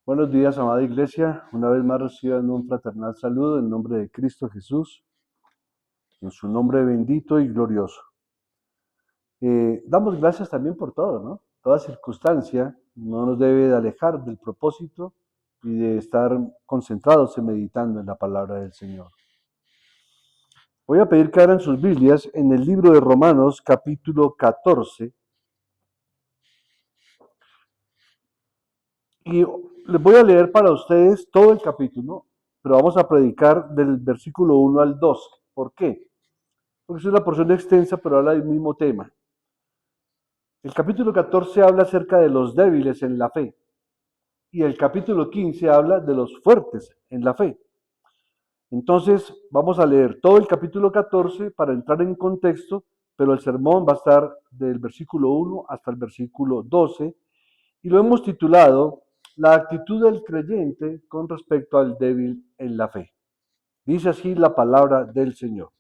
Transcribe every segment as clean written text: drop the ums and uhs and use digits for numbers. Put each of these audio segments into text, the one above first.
Buenos días, amada iglesia. Una vez más reciban un fraternal saludo en nombre de Cristo Jesús, en su nombre bendito y glorioso. Damos gracias también por todo, ¿no? Toda circunstancia no nos debe de alejar del propósito y de estar concentrados en meditando en la palabra del Señor. Voy a pedir que abran sus Biblias en el libro de Romanos, capítulo 14, y les voy a leer para ustedes todo el capítulo, pero vamos a predicar del versículo 1 al 12. ¿Por qué? Porque es una porción extensa, pero habla del mismo tema. El capítulo 14 habla acerca de los débiles en la fe, y el capítulo 15 habla de los fuertes en la fe. Entonces, vamos a leer todo el capítulo 14 para entrar en contexto, pero el sermón va a estar del versículo 1 hasta el versículo 12, y lo hemos titulado La actitud del creyente con respecto al débil en la fe. Dice así la palabra del Señor.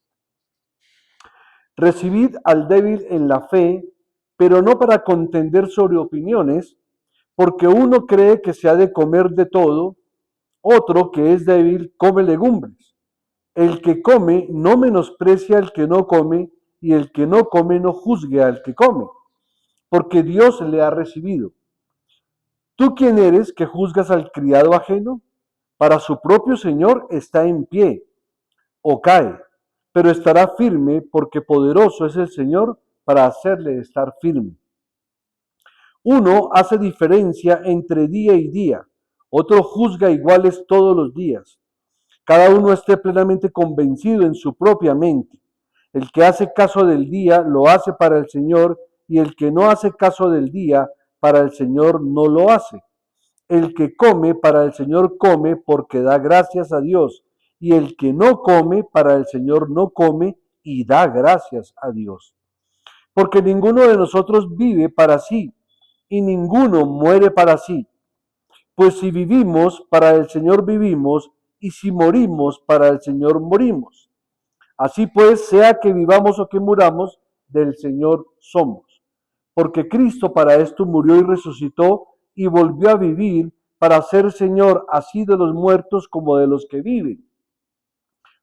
Recibid al débil en la fe, pero no para contender sobre opiniones, porque uno cree que se ha de comer de todo, otro que es débil come legumbres. El que come no menosprecia al que no come, y el que no come no juzgue al que come, porque Dios le ha recibido. ¿Tú quién eres que juzgas al criado ajeno? Para su propio Señor está en pie, o cae, pero estará firme porque poderoso es el Señor para hacerle estar firme. Uno hace diferencia entre día y día, otro juzga iguales todos los días. Cada uno esté plenamente convencido en su propia mente. El que hace caso del día lo hace para el Señor, y el que no hace caso del día para el Señor no lo hace. El que come para el Señor come porque da gracias a Dios, y el que no come para el Señor no come y da gracias a Dios. Porque ninguno de nosotros vive para sí, y ninguno muere para sí. Pues si vivimos, para el Señor vivimos, y si morimos, para el Señor morimos. Así pues, sea que vivamos o que muramos, del Señor somos. Porque Cristo para esto murió y resucitó y volvió a vivir para ser Señor así de los muertos como de los que viven.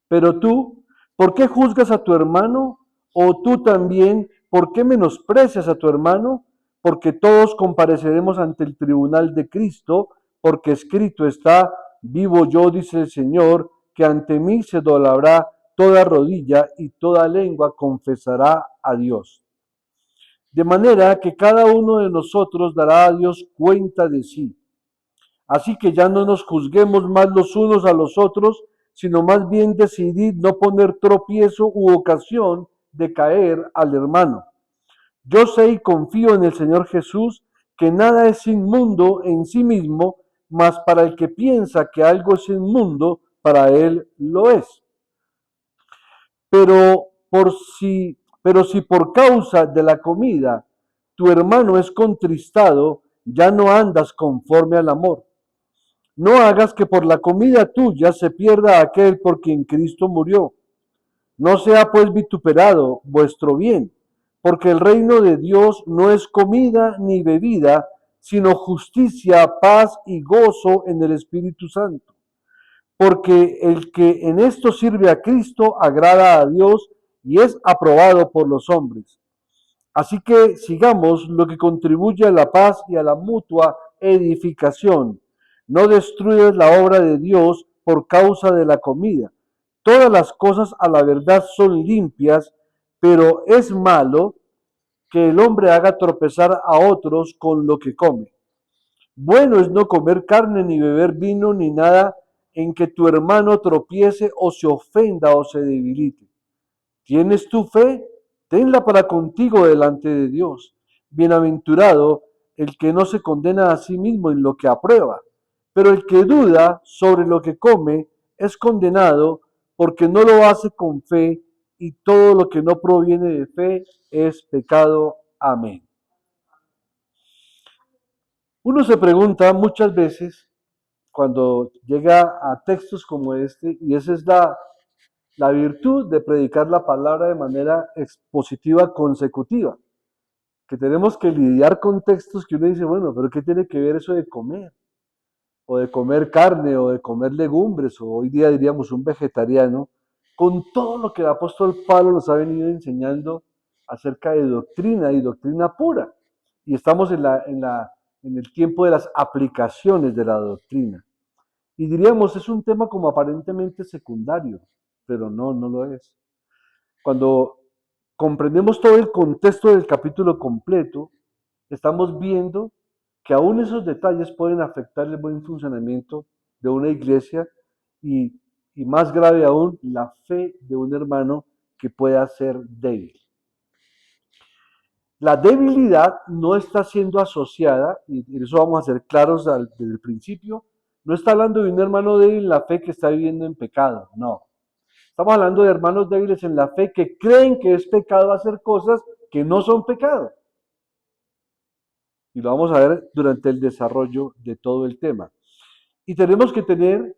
Pero tú, ¿por qué juzgas a tu hermano? ¿O tú también, por qué menosprecias a tu hermano? Porque todos compareceremos ante el tribunal de Cristo, porque escrito está, vivo yo, dice el Señor, que ante mí se doblará toda rodilla y toda lengua confesará a Dios. De manera que cada uno de nosotros dará a Dios cuenta de sí. Así que ya no nos juzguemos más los unos a los otros, sino más bien decidid no poner tropiezo u ocasión de caer al hermano. Yo sé y confío en el Señor Jesús que nada es inmundo en sí mismo, mas para el que piensa que algo es inmundo, para él lo es. Pero si por causa de la comida tu hermano es contristado, ya no andas conforme al amor. No hagas que por la comida tuya se pierda aquel por quien Cristo murió. No sea pues vituperado vuestro bien, porque el reino de Dios no es comida ni bebida, sino justicia, paz y gozo en el Espíritu Santo. Porque el que en esto sirve a Cristo agrada a Dios y es aprobado por los hombres. Así que sigamos lo que contribuye a la paz y a la mutua edificación. No destruyas la obra de Dios por causa de la comida. Todas las cosas a la verdad son limpias, pero es malo que el hombre haga tropezar a otros con lo que come. Bueno es no comer carne, ni beber vino, ni nada en que tu hermano tropiece o se ofenda o se debilite. ¿Tienes tu fe? Tenla para contigo delante de Dios. Bienaventurado el que no se condena a sí mismo en lo que aprueba, pero el que duda sobre lo que come es condenado porque no lo hace con fe, y todo lo que no proviene de fe es pecado. Amén. Uno se pregunta muchas veces cuando llega a textos como este, y esa es la virtud de predicar la palabra de manera expositiva consecutiva, que tenemos que lidiar con textos que uno dice, bueno, pero ¿qué tiene que ver eso de comer? o de comer carne, o de comer legumbres, o hoy día diríamos un vegetariano, con todo lo que el apóstol Pablo nos ha venido enseñando acerca de doctrina y doctrina pura. Y estamos en el tiempo de las aplicaciones de la doctrina. Y diríamos, es un tema como aparentemente secundario, pero no, no lo es. Cuando comprendemos todo el contexto del capítulo completo, estamos viendo que aún esos detalles pueden afectar el buen funcionamiento de una iglesia y, y más grave aún, la fe de un hermano que pueda ser débil. La debilidad no está siendo asociada, y eso vamos a ser claros desde el principio, no está hablando de un hermano débil en la fe que está viviendo en pecado, no. Estamos hablando de hermanos débiles en la fe que creen que es pecado hacer cosas que no son pecado. Y lo vamos a ver durante el desarrollo de todo el tema. Y tenemos que tener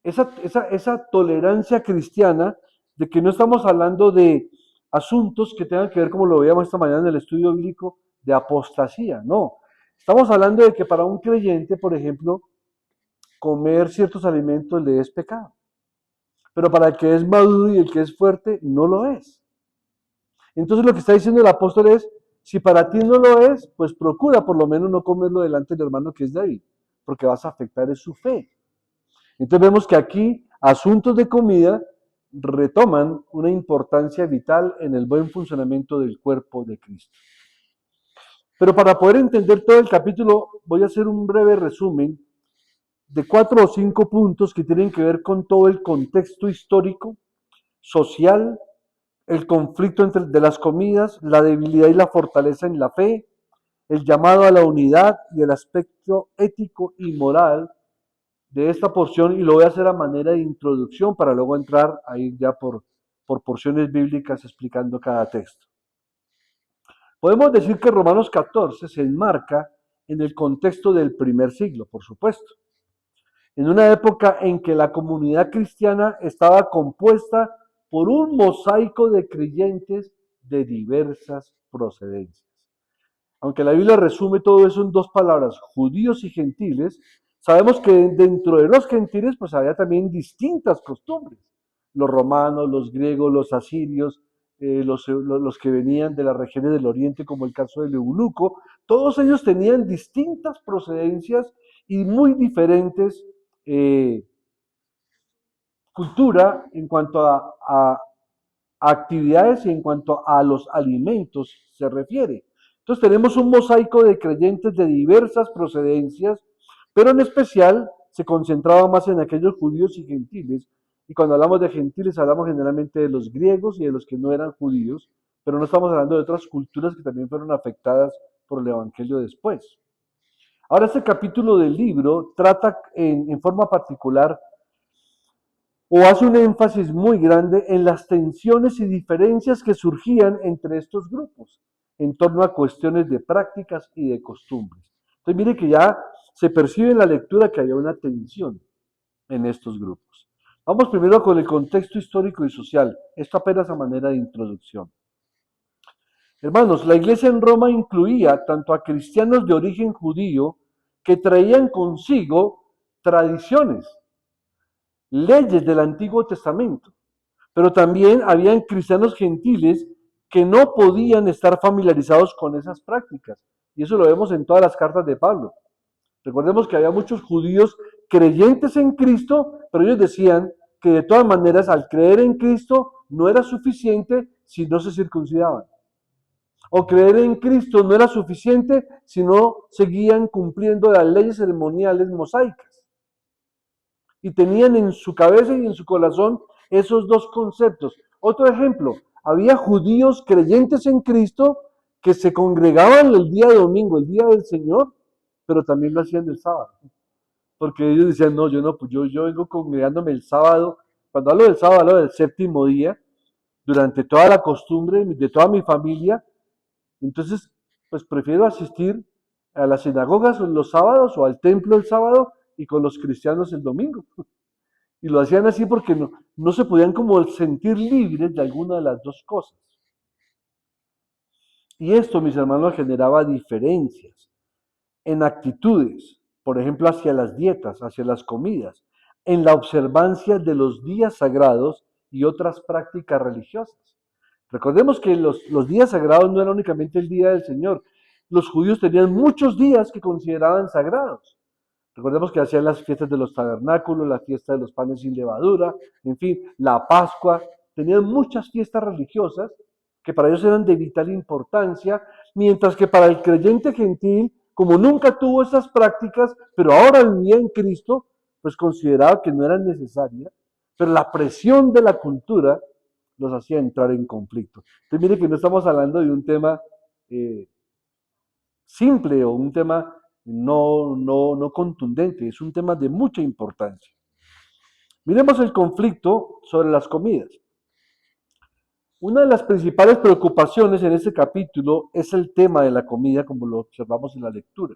esa tolerancia cristiana de que no estamos hablando de asuntos que tengan que ver, como lo veíamos esta mañana en el estudio bíblico, de apostasía, no. Estamos hablando de que para un creyente, por ejemplo, comer ciertos alimentos le es pecado. Pero para el que es maduro y el que es fuerte, no lo es. Entonces lo que está diciendo el apóstol es, si para ti no lo es, pues procura por lo menos no comerlo delante del hermano que es débil, porque vas a afectar es su fe. Entonces vemos que aquí asuntos de comida retoman una importancia vital en el buen funcionamiento del cuerpo de Cristo. Pero para poder entender todo el capítulo, voy a hacer un breve resumen de 4 o 5 puntos que tienen que ver con todo el contexto histórico, social, el conflicto de las comidas, la debilidad y la fortaleza en la fe, el llamado a la unidad y el aspecto ético y moral de esta porción, y lo voy a hacer a manera de introducción para luego entrar a ir ya por porciones bíblicas explicando cada texto. Podemos decir que Romanos 14 se enmarca en el contexto del primer siglo, por supuesto, en una época en que la comunidad cristiana estaba compuesta por un mosaico de creyentes de diversas procedencias. Aunque la Biblia resume todo eso en 2 palabras, judíos y gentiles, sabemos que dentro de los gentiles pues había también distintas costumbres. Los romanos, los griegos, los asirios, los que venían de las regiones del oriente, como el caso del eunuco, todos ellos tenían distintas procedencias y muy diferentes cultura en cuanto a actividades y en cuanto a los alimentos se refiere. Entonces tenemos un mosaico de creyentes de diversas procedencias, pero en especial se concentraba más en aquellos judíos y gentiles. Y cuando hablamos de gentiles hablamos generalmente de los griegos y de los que no eran judíos, pero no estamos hablando de otras culturas que también fueron afectadas por el Evangelio después. Ahora este capítulo del libro trata en forma particular o hace un énfasis muy grande en las tensiones y diferencias que surgían entre estos grupos en torno a cuestiones de prácticas y de costumbres. Entonces mire que ya se percibe en la lectura que había una tensión en estos grupos. Vamos primero con el contexto histórico y social, esto apenas a manera de introducción. Hermanos, la iglesia en Roma incluía tanto a cristianos de origen judío que traían consigo tradiciones, leyes del Antiguo Testamento, pero también habían cristianos gentiles que no podían estar familiarizados con esas prácticas. Y eso lo vemos en todas las cartas de Pablo. Recordemos que había muchos judíos creyentes en Cristo, pero ellos decían que de todas maneras al creer en Cristo no era suficiente si no se circuncidaban. O creer en Cristo no era suficiente si no seguían cumpliendo las leyes ceremoniales mosaicas. Y tenían en su cabeza y en su corazón esos dos conceptos. Otro ejemplo, había judíos creyentes en Cristo que se congregaban el día de domingo, el día del Señor, pero también lo hacían el sábado. Porque ellos decían, no, yo no, pues yo vengo congregándome el sábado. Cuando hablo del sábado, hablo del séptimo día, durante toda la costumbre de toda mi familia. Entonces, pues prefiero asistir a las sinagogas los sábados o al templo el sábado y con los cristianos el domingo. Y lo hacían así porque no se podían como sentir libres de alguna de las dos cosas. Y esto, mis hermanos, generaba diferencias en actitudes, por ejemplo, hacia las dietas, hacia las comidas, en la observancia de los días sagrados y otras prácticas religiosas. Recordemos que los días sagrados no era únicamente el día del Señor. Los judíos tenían muchos días que consideraban sagrados. Recordemos que hacían las fiestas de los tabernáculos, la fiesta de los panes sin levadura, en fin, la Pascua. Tenían muchas fiestas religiosas que para ellos eran de vital importancia, mientras que para el creyente gentil, como nunca tuvo esas prácticas, pero ahora vivía en Cristo, pues consideraba que no eran necesarias, pero la presión de la cultura los hacía entrar en conflicto. Entonces mire que no estamos hablando de un tema simple o un tema no contundente, es un tema de mucha importancia. Miremos el conflicto sobre las comidas. Una de las principales preocupaciones en este capítulo es el tema de la comida, como lo observamos en la lectura.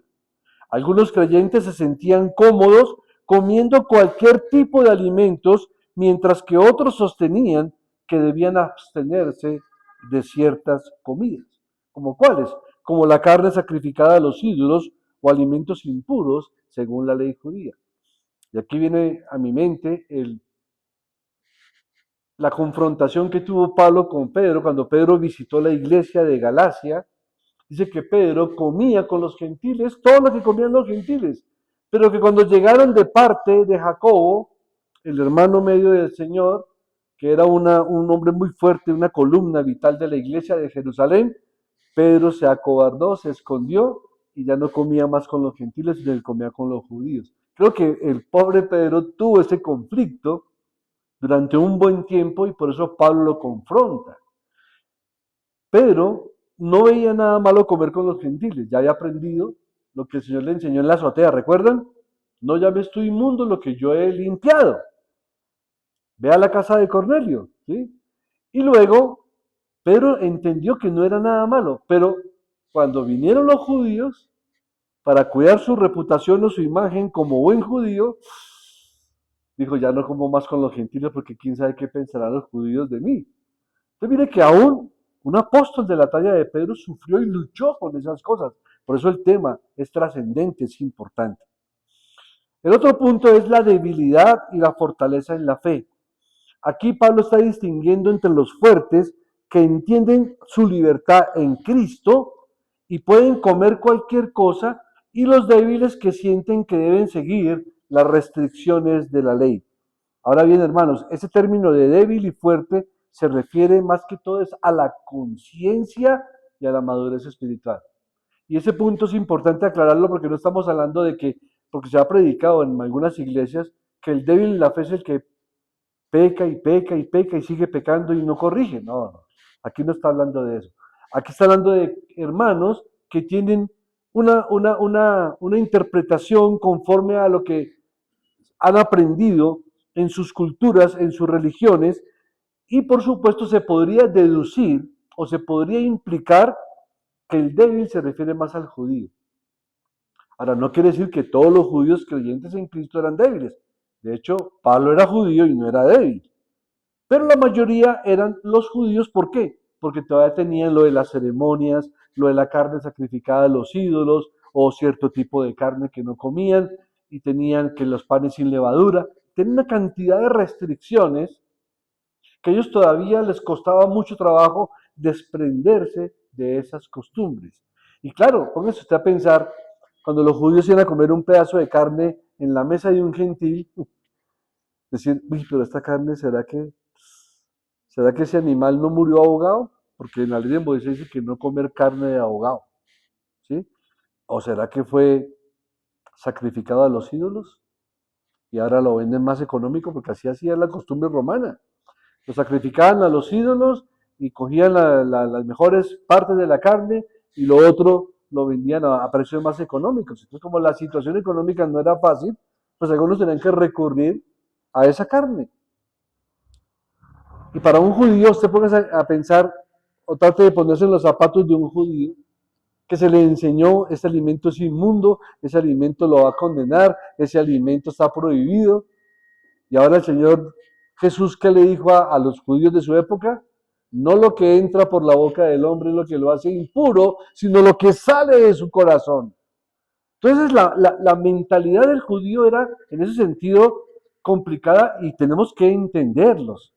Algunos creyentes se sentían cómodos comiendo cualquier tipo de alimentos, mientras que otros sostenían que debían abstenerse de ciertas comidas. ¿Como cuáles? Como la carne sacrificada a los ídolos o alimentos impuros, según la ley judía. Y aquí viene a mi mente la confrontación que tuvo Pablo con Pedro cuando Pedro visitó la iglesia de Galacia. Dice que Pedro comía con los gentiles todo lo que comían los gentiles, pero que cuando llegaron de parte de Jacobo, el hermano medio del Señor, que era un hombre muy fuerte, una columna vital de la iglesia de Jerusalén, Pedro se acobardó, se escondió y ya no comía más con los gentiles, sino que comía con los judíos. Creo que el pobre Pedro tuvo ese conflicto durante un buen tiempo y por eso Pablo lo confronta. Pedro no veía nada malo comer con los gentiles, ya había aprendido lo que el Señor le enseñó en la azotea, ¿recuerdan? No llames tú inmundo lo que yo he limpiado. Ve a la casa de Cornelio, ¿sí? Y luego Pedro entendió que no era nada malo, pero cuando vinieron los judíos, para cuidar su reputación o su imagen como buen judío, dijo, ya no como más con los gentiles porque quién sabe qué pensarán los judíos de mí. Entonces mire que aún un apóstol de la talla de Pedro sufrió y luchó con esas cosas. Por eso el tema es trascendente, es importante. El otro punto es la debilidad y la fortaleza en la fe. Aquí Pablo está distinguiendo entre los fuertes que entienden su libertad en Cristo y pueden comer cualquier cosa, y los débiles que sienten que deben seguir las restricciones de la ley. Ahora bien, hermanos, ese término de débil y fuerte se refiere más que todo es a la conciencia y a la madurez espiritual. Y ese punto es importante aclararlo porque no estamos hablando de que, porque se ha predicado en algunas iglesias, que el débil en la fe es el que peca y peca y peca y sigue pecando y no corrige. No, no, aquí no está hablando de eso. Aquí está hablando de hermanos que tienen una interpretación conforme a lo que han aprendido en sus culturas, en sus religiones, y por supuesto se podría deducir o se podría implicar que el débil se refiere más al judío. Ahora, no quiere decir que todos los judíos creyentes en Cristo eran débiles. De hecho, Pablo era judío y no era débil. Pero la mayoría eran los judíos, ¿por qué? Porque todavía tenían lo de las ceremonias, lo de la carne sacrificada a los ídolos, o cierto tipo de carne que no comían, y tenían que los panes sin levadura. Tenían una cantidad de restricciones que a ellos todavía les costaba mucho trabajo desprenderse de esas costumbres. Y claro, póngase usted a pensar, cuando los judíos iban a comer un pedazo de carne en la mesa de un gentil, decir, uy, pero esta carne, ¿será que ese animal no murió ahogado? Porque en la ley de Moisés dice que no comer carne de ahogado, ¿sí? ¿O será que fue sacrificado a los ídolos y ahora lo venden más económico? Porque así hacía la costumbre romana. Lo sacrificaban a los ídolos y cogían las mejores partes de la carne y lo otro lo vendían a precios más económicos. Entonces, como la situación económica no era fácil, pues algunos tenían que recurrir a esa carne. Y para un judío, usted póngase a pensar, o trate de ponerse en los zapatos de un judío, que se le enseñó, ese alimento es inmundo, ese alimento lo va a condenar, ese alimento está prohibido. Y ahora el Señor Jesús, ¿qué le dijo a los judíos de su época? No lo que entra por la boca del hombre es lo que lo hace impuro, sino lo que sale de su corazón. Entonces la mentalidad del judío era en ese sentido complicada y tenemos que entenderlos.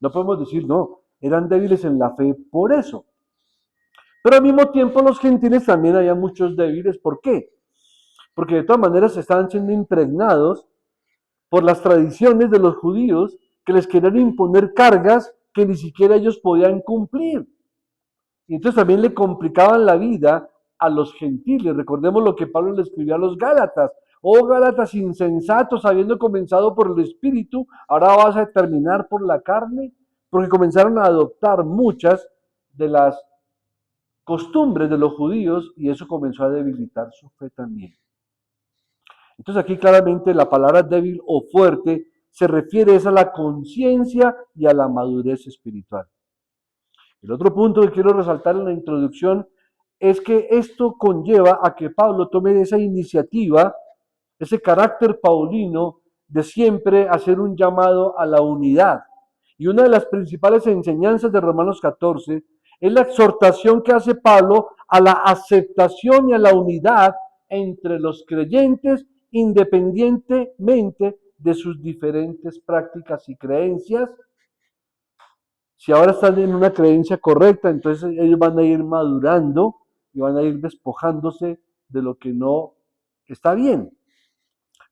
No podemos decir, no, eran débiles en la fe por eso. Pero al mismo tiempo los gentiles también había muchos débiles. ¿Por qué? Porque de todas maneras estaban siendo impregnados por las tradiciones de los judíos que les querían imponer cargas que ni siquiera ellos podían cumplir. Y entonces también le complicaban la vida a los gentiles. Recordemos lo que Pablo le escribió a los Gálatas. Oh Gálatas insensatos, habiendo comenzado por el Espíritu, ahora vas a terminar por la carne, porque comenzaron a adoptar muchas de las costumbres de los judíos y eso comenzó a debilitar su fe también. Entonces aquí claramente la palabra débil o fuerte se refiere a la conciencia y a la madurez espiritual. El otro punto que quiero resaltar en la introducción es que esto conlleva a que Pablo tome esa iniciativa, ese carácter paulino de siempre hacer un llamado a la unidad. Y una de las principales enseñanzas de Romanos 14 es la exhortación que hace Pablo a la aceptación y a la unidad entre los creyentes independientemente de sus diferentes prácticas y creencias. Si ahora están en una creencia correcta, entonces ellos van a ir madurando y van a ir despojándose de lo que no está bien.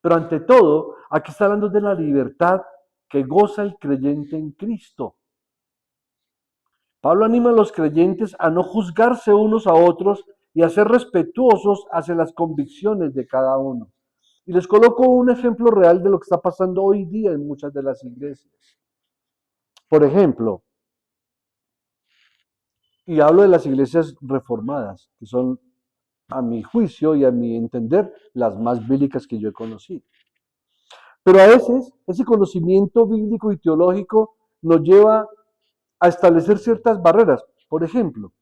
Pero ante todo, aquí está hablando de la libertad que goza el creyente en Cristo. Pablo anima a los creyentes a no juzgarse unos a otros y a ser respetuosos hacia las convicciones de cada uno. Y les coloco un ejemplo real de lo que está pasando hoy día en muchas de las iglesias. Por ejemplo, y hablo de las iglesias reformadas, que son, a mi juicio y a mi entender, las más bíblicas que yo he conocido. Pero a veces ese conocimiento bíblico y teológico nos lleva a establecer ciertas barreras. Por ejemplo,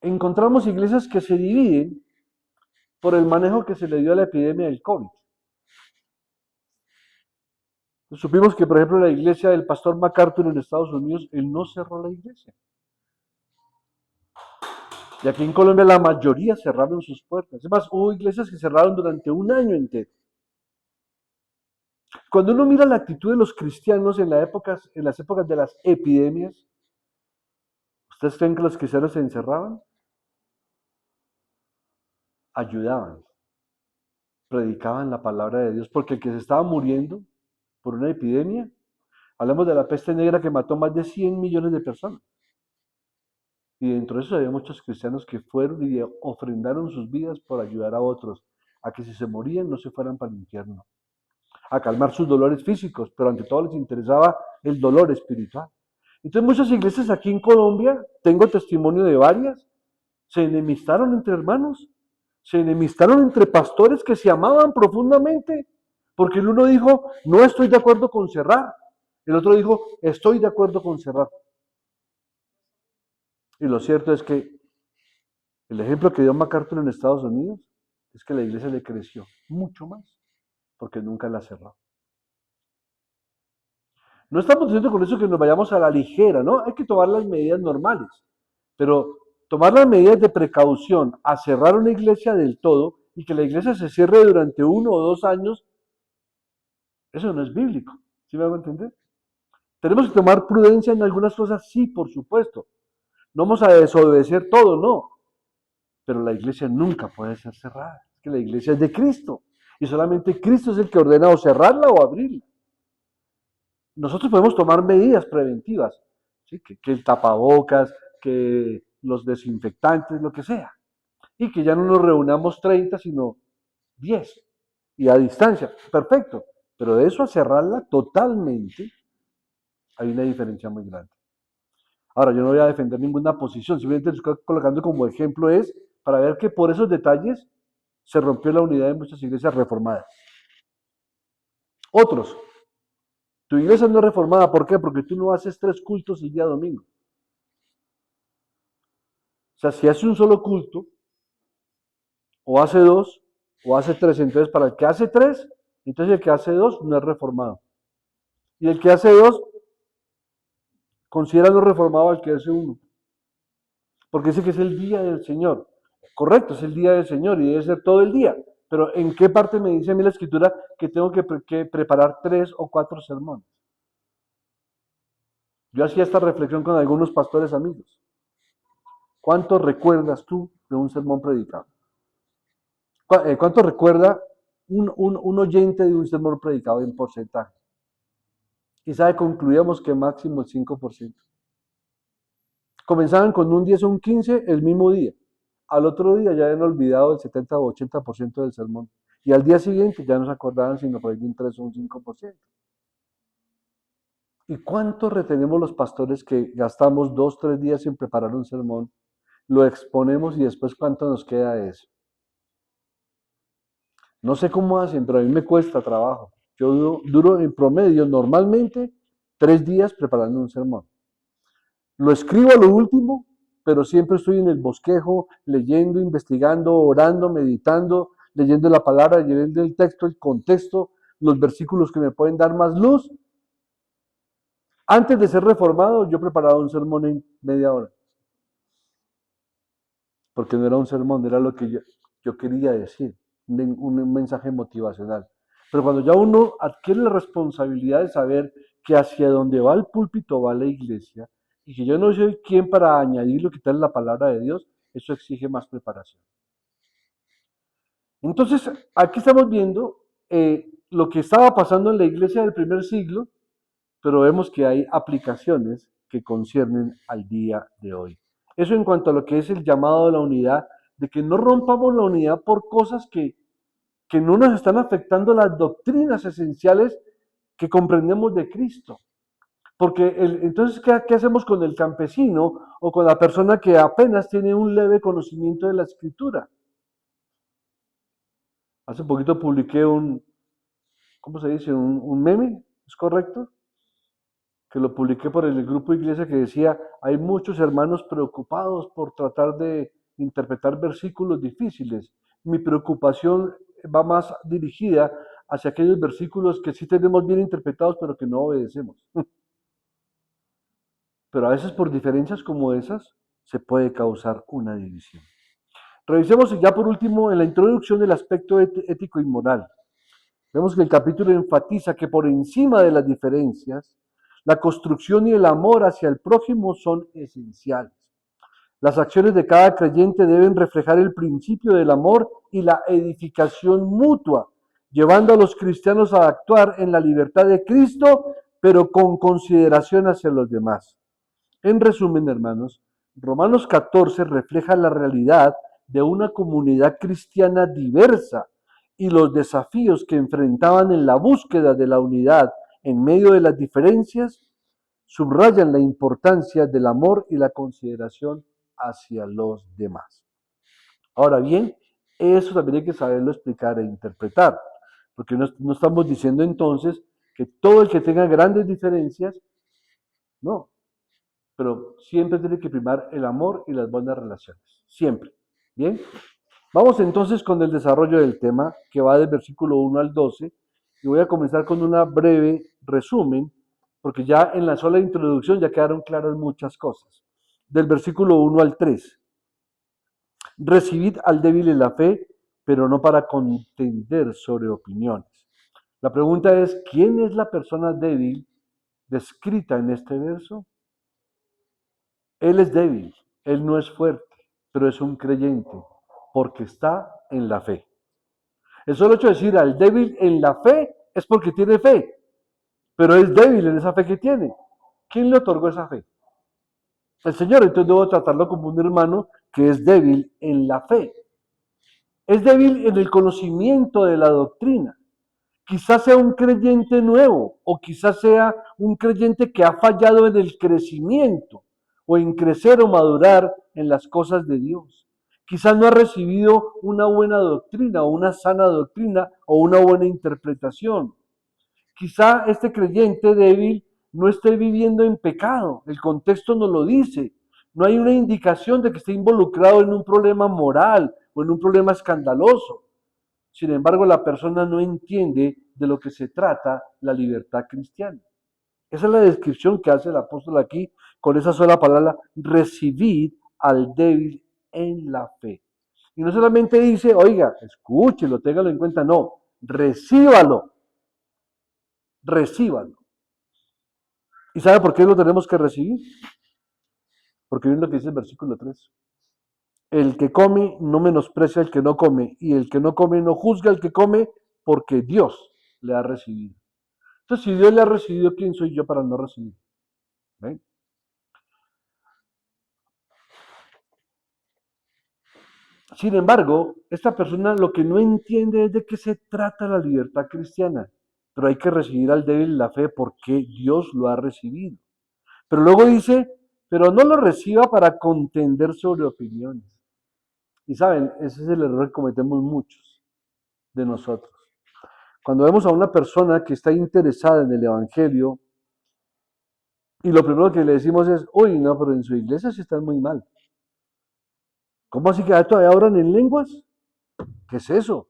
encontramos iglesias que se dividen por el manejo que se le dio a la epidemia del COVID. Supimos que, por ejemplo, la iglesia del pastor MacArthur en Estados Unidos, él no cerró la iglesia. Y aquí en Colombia la mayoría cerraron sus puertas. Además, hubo iglesias que cerraron durante un año entero. Cuando uno mira la actitud de los cristianos en las épocas de las epidemias, ¿ustedes creen que los cristianos se encerraban? Ayudaban, predicaban la palabra de Dios, porque el que se estaba muriendo por una epidemia, hablamos de la peste negra que mató más de 100 millones de personas. Y dentro de eso había muchos cristianos que fueron y ofrendaron sus vidas por ayudar a otros, a que si se morían no se fueran para el infierno, a calmar sus dolores físicos, pero ante todo les interesaba el dolor espiritual. Entonces muchas iglesias aquí en Colombia, tengo testimonio de varias, se enemistaron entre hermanos, se enemistaron entre pastores que se amaban profundamente, porque el uno dijo, no estoy de acuerdo con cerrar, el otro dijo, estoy de acuerdo con cerrar. Y lo cierto es que el ejemplo que dio MacArthur en Estados Unidos es que la iglesia le creció mucho más, porque nunca la cerró. No estamos diciendo con eso que nos vayamos a la ligera, ¿no? Hay que tomar las medidas normales, pero tomar las medidas de precaución a cerrar una iglesia del todo y que la iglesia se cierre durante 1 o 2 años, eso no es bíblico. ¿Sí me hago entender? Tenemos que tomar prudencia en algunas cosas, sí, por supuesto. No vamos a desobedecer todo, no. Pero la iglesia nunca puede ser cerrada. Es que la iglesia es de Cristo. Y solamente Cristo es el que ordena o cerrarla o abrirla. Nosotros podemos tomar medidas preventivas. ¿Sí? Que el tapabocas, que los desinfectantes, lo que sea. Y que ya no nos reunamos 30, sino 10. Y a distancia. Perfecto. Pero de eso a cerrarla totalmente, hay una diferencia muy grande. Ahora, yo no voy a defender ninguna posición, simplemente lo estoy colocando como ejemplo es para ver que por esos detalles se rompió la unidad de muchas iglesias reformadas. Otros, tu iglesia no es reformada, ¿por qué? Porque tú no haces 3 cultos el día domingo. O sea, si hace un solo culto, o hace 2, o hace 3, entonces para el que hace 3, entonces el que hace 2 no es reformado. Y el que hace 2, considera no reformado al que hace 1. Porque dice que es el día del Señor. Correcto, es el día del Señor y debe ser todo el día. Pero ¿en qué parte me dice a mí la Escritura que tengo que preparar 3 o 4 sermones? Yo hacía esta reflexión con algunos pastores amigos. ¿Cuánto recuerdas tú de un sermón predicado? ¿Cuánto recuerda un oyente de un sermón predicado en porcentaje? Quizá concluíamos que máximo el 5%. Comenzaban con un 10 o un 15 el mismo día. Al otro día ya habían olvidado el 70 o 80% del sermón. Y al día siguiente ya no se acordaban sino por ahí de un 3 o un 5%. ¿Y cuánto retenemos los pastores que gastamos 2 o 3 días en preparar un sermón? Lo exponemos y después cuánto nos queda de eso. No sé cómo hacen, pero a mí me cuesta trabajo. Yo duro en promedio normalmente 3 días preparando un sermón. Lo escribo a lo último, pero siempre estoy en el bosquejo, leyendo, investigando, orando, meditando, leyendo la palabra, leyendo el texto, el contexto, los versículos que me pueden dar más luz. Antes de ser reformado, yo preparaba un sermón en media hora. Porque no era un sermón, era lo que yo quería decir, un mensaje motivacional. Pero cuando ya uno adquiere la responsabilidad de saber que hacia donde va el púlpito va la iglesia, y que yo no soy quien para añadir o quitar la palabra de Dios, eso exige más preparación. Entonces, aquí estamos viendo lo que estaba pasando en la iglesia del primer siglo, pero vemos que hay aplicaciones que conciernen al día de hoy. Eso en cuanto a lo que es el llamado de la unidad, de que no rompamos la unidad por cosas que no nos están afectando las doctrinas esenciales que comprendemos de Cristo. Porque entonces, ¿qué hacemos con el campesino o con la persona que apenas tiene un leve conocimiento de la escritura? Hace poquito publiqué ¿cómo se dice? Un meme, ¿es correcto? Que lo publiqué por el grupo Iglesia que decía, hay muchos hermanos preocupados por tratar de interpretar versículos difíciles. Mi preocupación va más dirigida hacia aquellos versículos que sí tenemos bien interpretados, pero que no obedecemos. Pero a veces por diferencias como esas se puede causar una división. Revisemos ya por último en la introducción el aspecto ético y moral. Vemos que el capítulo enfatiza que por encima de las diferencias, la construcción y el amor hacia el prójimo son esenciales. Las acciones de cada creyente deben reflejar el principio del amor y la edificación mutua, llevando a los cristianos a actuar en la libertad de Cristo, pero con consideración hacia los demás. En resumen, hermanos, Romanos 14 refleja la realidad de una comunidad cristiana diversa y los desafíos que enfrentaban en la búsqueda de la unidad en medio de las diferencias, subrayan la importancia del amor y la consideración hacia los demás. Ahora bien, eso también hay que saberlo explicar e interpretar, porque no estamos diciendo entonces que todo el que tenga grandes diferencias, no, pero siempre tiene que primar el amor y las buenas relaciones, siempre. Bien, vamos entonces con el desarrollo del tema que va del versículo 1 al 12 y voy a comenzar con una breve resumen porque ya en la sola introducción ya quedaron claras muchas cosas. Del versículo 1 al 3. Recibid al débil en la fe, pero no para contender sobre opiniones. La pregunta es, ¿quién es la persona débil descrita en este verso? Él es débil, él no es fuerte, pero es un creyente, porque está en la fe. El solo hecho de decir al débil en la fe es porque tiene fe, pero es débil en esa fe que tiene. ¿Quién le otorgó esa fe? El Señor, entonces debo tratarlo como un hermano que es débil en la fe. Es débil en el conocimiento de la doctrina. Quizás sea un creyente nuevo o quizás sea un creyente que ha fallado en el crecimiento o en crecer o madurar en las cosas de Dios. Quizás no ha recibido una buena doctrina o una sana doctrina o una buena interpretación. Quizá este creyente débil no esté viviendo en pecado, el contexto no lo dice. No hay una indicación de que esté involucrado en un problema moral o en un problema escandaloso. Sin embargo, la persona no entiende de lo que se trata la libertad cristiana. Esa es la descripción que hace el apóstol aquí con esa sola palabra, recibid al débil en la fe. Y no solamente dice, oiga, escúchelo, téngalo en cuenta, no, recíbalo, recíbalo. ¿Y sabe por qué lo tenemos que recibir? Porque miren lo que dice el versículo 3. El que come no menosprecia al que no come, y el que no come no juzga al que come, porque Dios le ha recibido. Entonces, si Dios le ha recibido, ¿quién soy yo para no recibir? ¿Ven? Sin embargo, esta persona lo que no entiende es de qué se trata la libertad cristiana, pero hay que recibir al débil la fe porque Dios lo ha recibido. Pero luego dice, pero no lo reciba para contender sobre opiniones. Y saben, ese es el error que cometemos muchos de nosotros. Cuando vemos a una persona que está interesada en el Evangelio y lo primero que le decimos es, uy, no, pero en su iglesia sí están muy mal. ¿Cómo así que todavía oran en lenguas? ¿Qué es eso?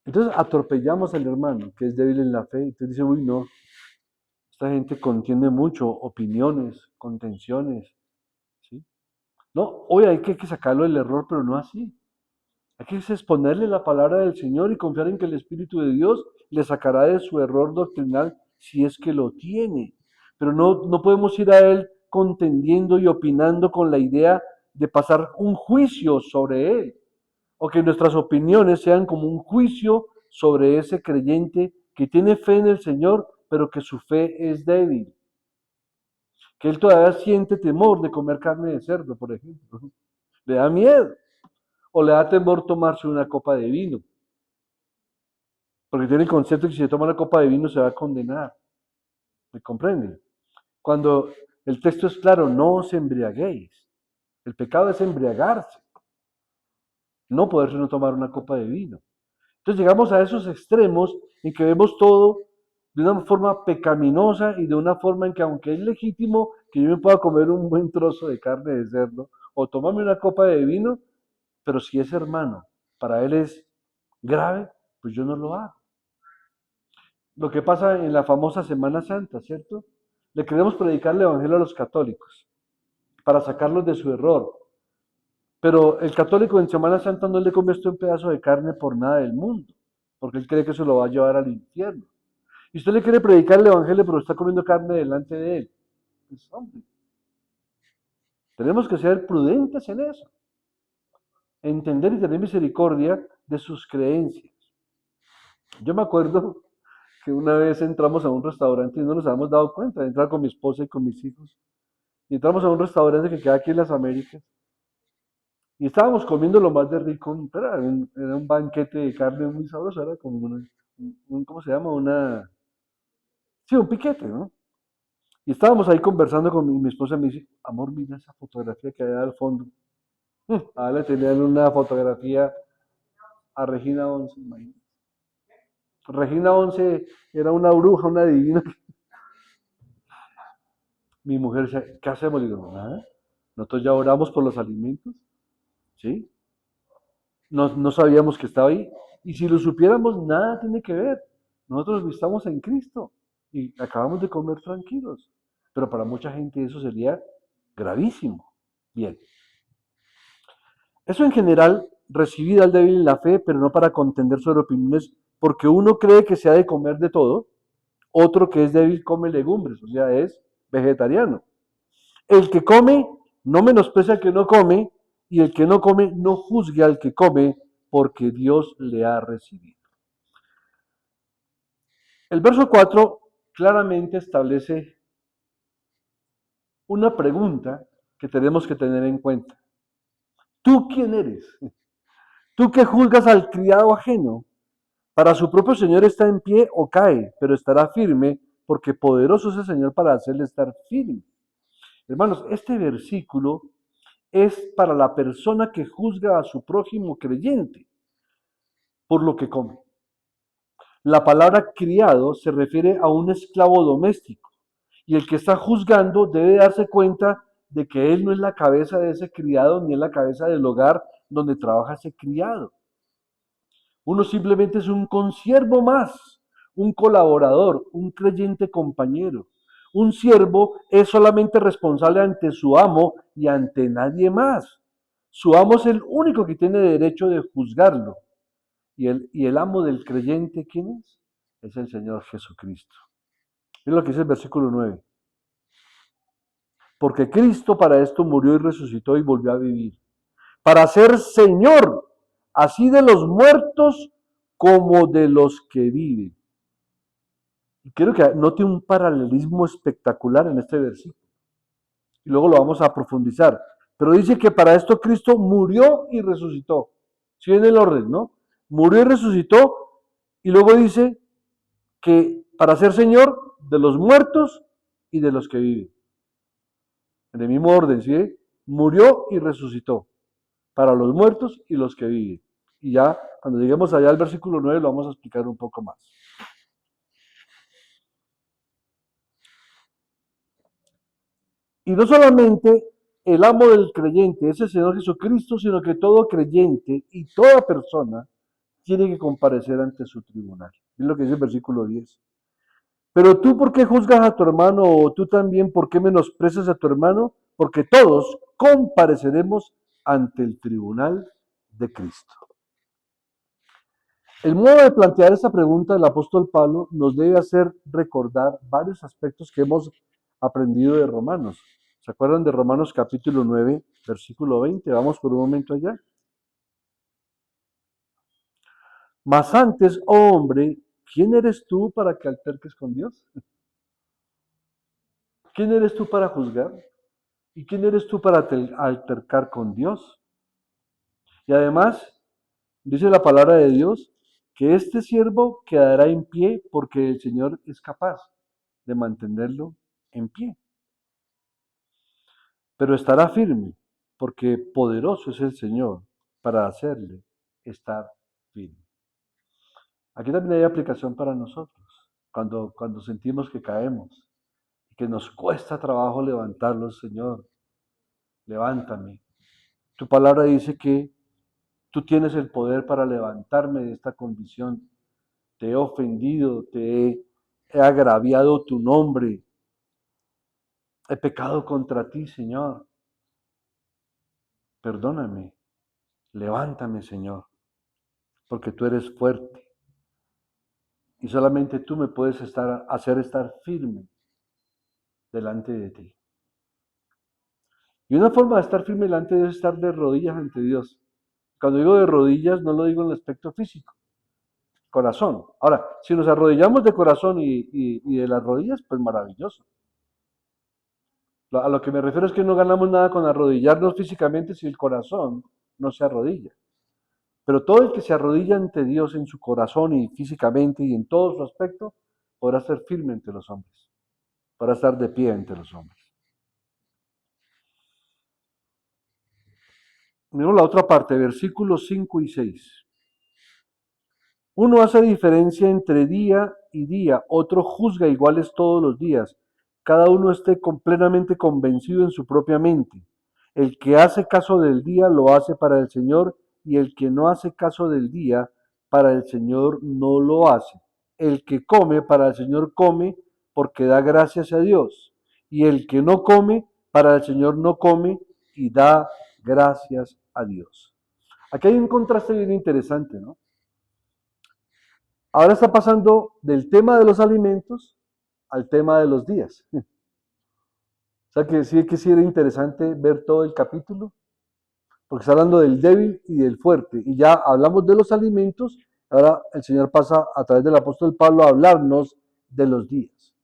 Entonces atropellamos al hermano que es débil en la fe. Entonces dice, uy, no, esta gente contiene mucho, opiniones, contenciones. ¿Sí? No, hoy hay que sacarlo del error, pero no así. Hay que exponerle la palabra del Señor y confiar en que el Espíritu de Dios le sacará de su error doctrinal si es que lo tiene. Pero no podemos ir a Él contendiendo y opinando con la idea de pasar un juicio sobre Él, o que nuestras opiniones sean como un juicio sobre ese creyente que tiene fe en el Señor, pero que su fe es débil, que él todavía siente temor de comer carne de cerdo, por ejemplo. Le da miedo, o le da temor tomarse una copa de vino, porque tiene el concepto de que si se toma una copa de vino se va a condenar. ¿Me comprenden? Cuando el texto es claro, no os embriaguéis. El pecado es embriagarse, no poderse no tomar una copa de vino. Entonces llegamos a esos extremos en que vemos todo de una forma pecaminosa y de una forma en que aunque es legítimo que yo me pueda comer un buen trozo de carne de cerdo o tomarme una copa de vino, pero si es hermano, para él es grave, pues yo no lo hago. Lo que pasa en la famosa Semana Santa, ¿cierto? Le queremos predicar el Evangelio a los católicos para sacarlos de su error. Pero el católico en Semana Santa no le come a usted un pedazo de carne por nada del mundo, porque él cree que eso lo va a llevar al infierno. Y usted le quiere predicar el Evangelio, pero está comiendo carne delante de él. Pues, hombre, tenemos que ser prudentes en eso, entender y tener misericordia de sus creencias. Yo me acuerdo que una vez entramos a un restaurante y no nos habíamos dado cuenta de entrar con mi esposa y con mis hijos. Y entramos a un restaurante que queda aquí en las Américas. Y estábamos comiendo lo más de rico, pero era un banquete de carne muy sabroso, era como ¿cómo se llama? Sí, un piquete, ¿no? Y estábamos ahí conversando con mi esposa y me dice, amor, mira esa fotografía que hay al fondo. Ah, le tenían una fotografía a Regina 11, imagínate. Regina 11 era una bruja, una divina. Mi mujer decía, ¿qué hacemos? Le digo, nada, nosotros ya oramos por los alimentos, ¿sí? No sabíamos que estaba ahí. Y si lo supiéramos, nada tiene que ver. Nosotros estamos en Cristo y acabamos de comer tranquilos. Pero para mucha gente eso sería gravísimo. Bien. Eso en general, recibir al débil en la fe, pero no para contender sobre opiniones, porque uno cree que se ha de comer de todo, otro que es débil come legumbres, o sea, es vegetariano. El que come no menosprecia al que no come, y el que no come no juzgue al que come, porque Dios le ha recibido. El verso 4 claramente establece una pregunta que tenemos que tener en cuenta. ¿Tú quién eres? ¿Tú que juzgas al criado ajeno? Para su propio Señor está en pie o cae, pero estará firme, porque poderoso es el Señor para hacerle estar firme. Hermanos, este versículo es para la persona que juzga a su prójimo creyente por lo que come. La palabra criado se refiere a un esclavo doméstico, y el que está juzgando debe darse cuenta de que él no es la cabeza de ese criado ni es la cabeza del hogar donde trabaja ese criado. Uno simplemente es un consiervo más, un colaborador, un creyente compañero. Un siervo es solamente responsable ante su amo y ante nadie más. Su amo es el único que tiene derecho de juzgarlo. ¿Y el amo del creyente quién es? Es el Señor Jesucristo. Es lo que dice el versículo 9. Porque Cristo para esto murió y resucitó y volvió a vivir. Para ser Señor, así de los muertos como de los que viven. Y quiero que note un paralelismo espectacular en este versículo. Y luego lo vamos a profundizar. Pero dice que para esto Cristo murió y resucitó. Si viene el orden, ¿no? Murió y resucitó. Y luego dice que para ser Señor de los muertos y de los que viven. En el mismo orden, ¿sí? Murió y resucitó. Para los muertos y los que viven. Y ya, cuando lleguemos allá al versículo 9, lo vamos a explicar un poco más. Y no solamente el amo del creyente es el Señor Jesucristo, sino que todo creyente y toda persona tiene que comparecer ante su tribunal. Es lo que dice el versículo 10. Pero tú, ¿por qué juzgas a tu hermano? O tú también, ¿por qué menosprecias a tu hermano? Porque todos compareceremos ante el tribunal de Cristo. El modo de plantear esta pregunta del apóstol Pablo nos debe hacer recordar varios aspectos que hemos aprendido de Romanos. ¿Se acuerdan de Romanos capítulo 9, versículo 20? Vamos por un momento allá. Mas antes, oh hombre, ¿quién eres tú para que alterques con Dios? ¿Quién eres tú para juzgar? ¿Y quién eres tú para altercar con Dios? Y además, dice la palabra de Dios, que este siervo quedará en pie porque el Señor es capaz de mantenerlo en pie. Pero estará firme porque poderoso es el Señor para hacerle estar firme. Aquí también hay aplicación para nosotros. Cuando sentimos que caemos y que nos cuesta trabajo levantarlos, Señor, levántame. Tu palabra dice que tú tienes el poder para levantarme de esta condición. Te he ofendido, he agraviado tu nombre. He pecado contra ti, Señor. Perdóname. Levántame, Señor, porque tú eres fuerte. Y solamente tú me puedes hacer estar firme delante de ti. Y una forma de estar firme delante de Dios es estar de rodillas ante Dios. Cuando digo de rodillas, no lo digo en el aspecto físico, corazón. Ahora, si nos arrodillamos de corazón y de las rodillas, pues maravilloso. A lo que me refiero es que no ganamos nada con arrodillarnos físicamente si el corazón no se arrodilla. Pero todo el que se arrodilla ante Dios en su corazón y físicamente y en todo su aspecto, podrá ser firme entre los hombres, podrá estar de pie entre los hombres. Miremos la otra parte, versículos 5 y 6. Uno hace diferencia entre día y día, otro juzga iguales todos los días. Cada uno esté plenamente convencido en su propia mente. El que hace caso del día lo hace para el Señor, y el que no hace caso del día, para el Señor no lo hace. El que come, para el Señor come, porque da gracias a Dios. Y el que no come, para el Señor no come, y da gracias a Dios. Aquí hay un contraste bien interesante, ¿no? Ahora está pasando del tema de los alimentos al tema de los días. O sea que sí era interesante ver todo el capítulo, porque está hablando del débil y del fuerte. Y ya hablamos de los alimentos, ahora el Señor pasa a través del apóstol Pablo a hablarnos de los días.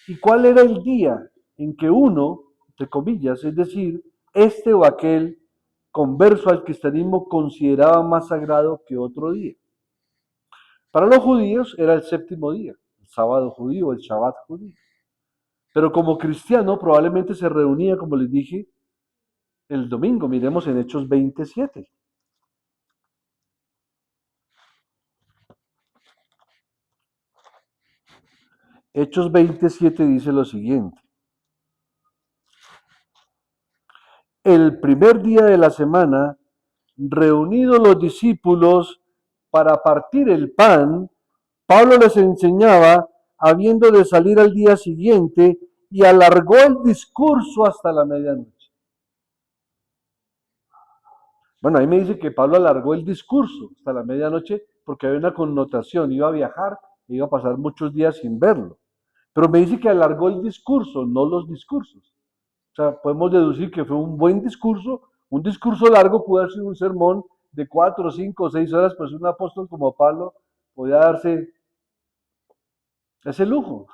¿Y cuál era el día en que uno, entre comillas, es decir, este o aquel converso al cristianismo consideraba más sagrado que otro día? Para los judíos era el séptimo día, el sábado judío, el Shabbat judío. Pero como cristiano probablemente se reunía, como les dije, el domingo. Miremos en Hechos 27. Hechos 27 dice lo siguiente. El primer día de la semana, reunidos los discípulos para partir el pan, Pablo les enseñaba, habiendo de salir al día siguiente, y alargó el discurso hasta la medianoche. Bueno, ahí me dice que Pablo alargó el discurso hasta la medianoche porque había una connotación, iba a viajar, iba a pasar muchos días sin verlo. Pero me dice que alargó el discurso, no los discursos. O sea, podemos deducir que fue un buen discurso, un discurso largo puede ser un sermón de 4, 5 o 6 horas, pues un apóstol como Pablo podía darse ese lujo.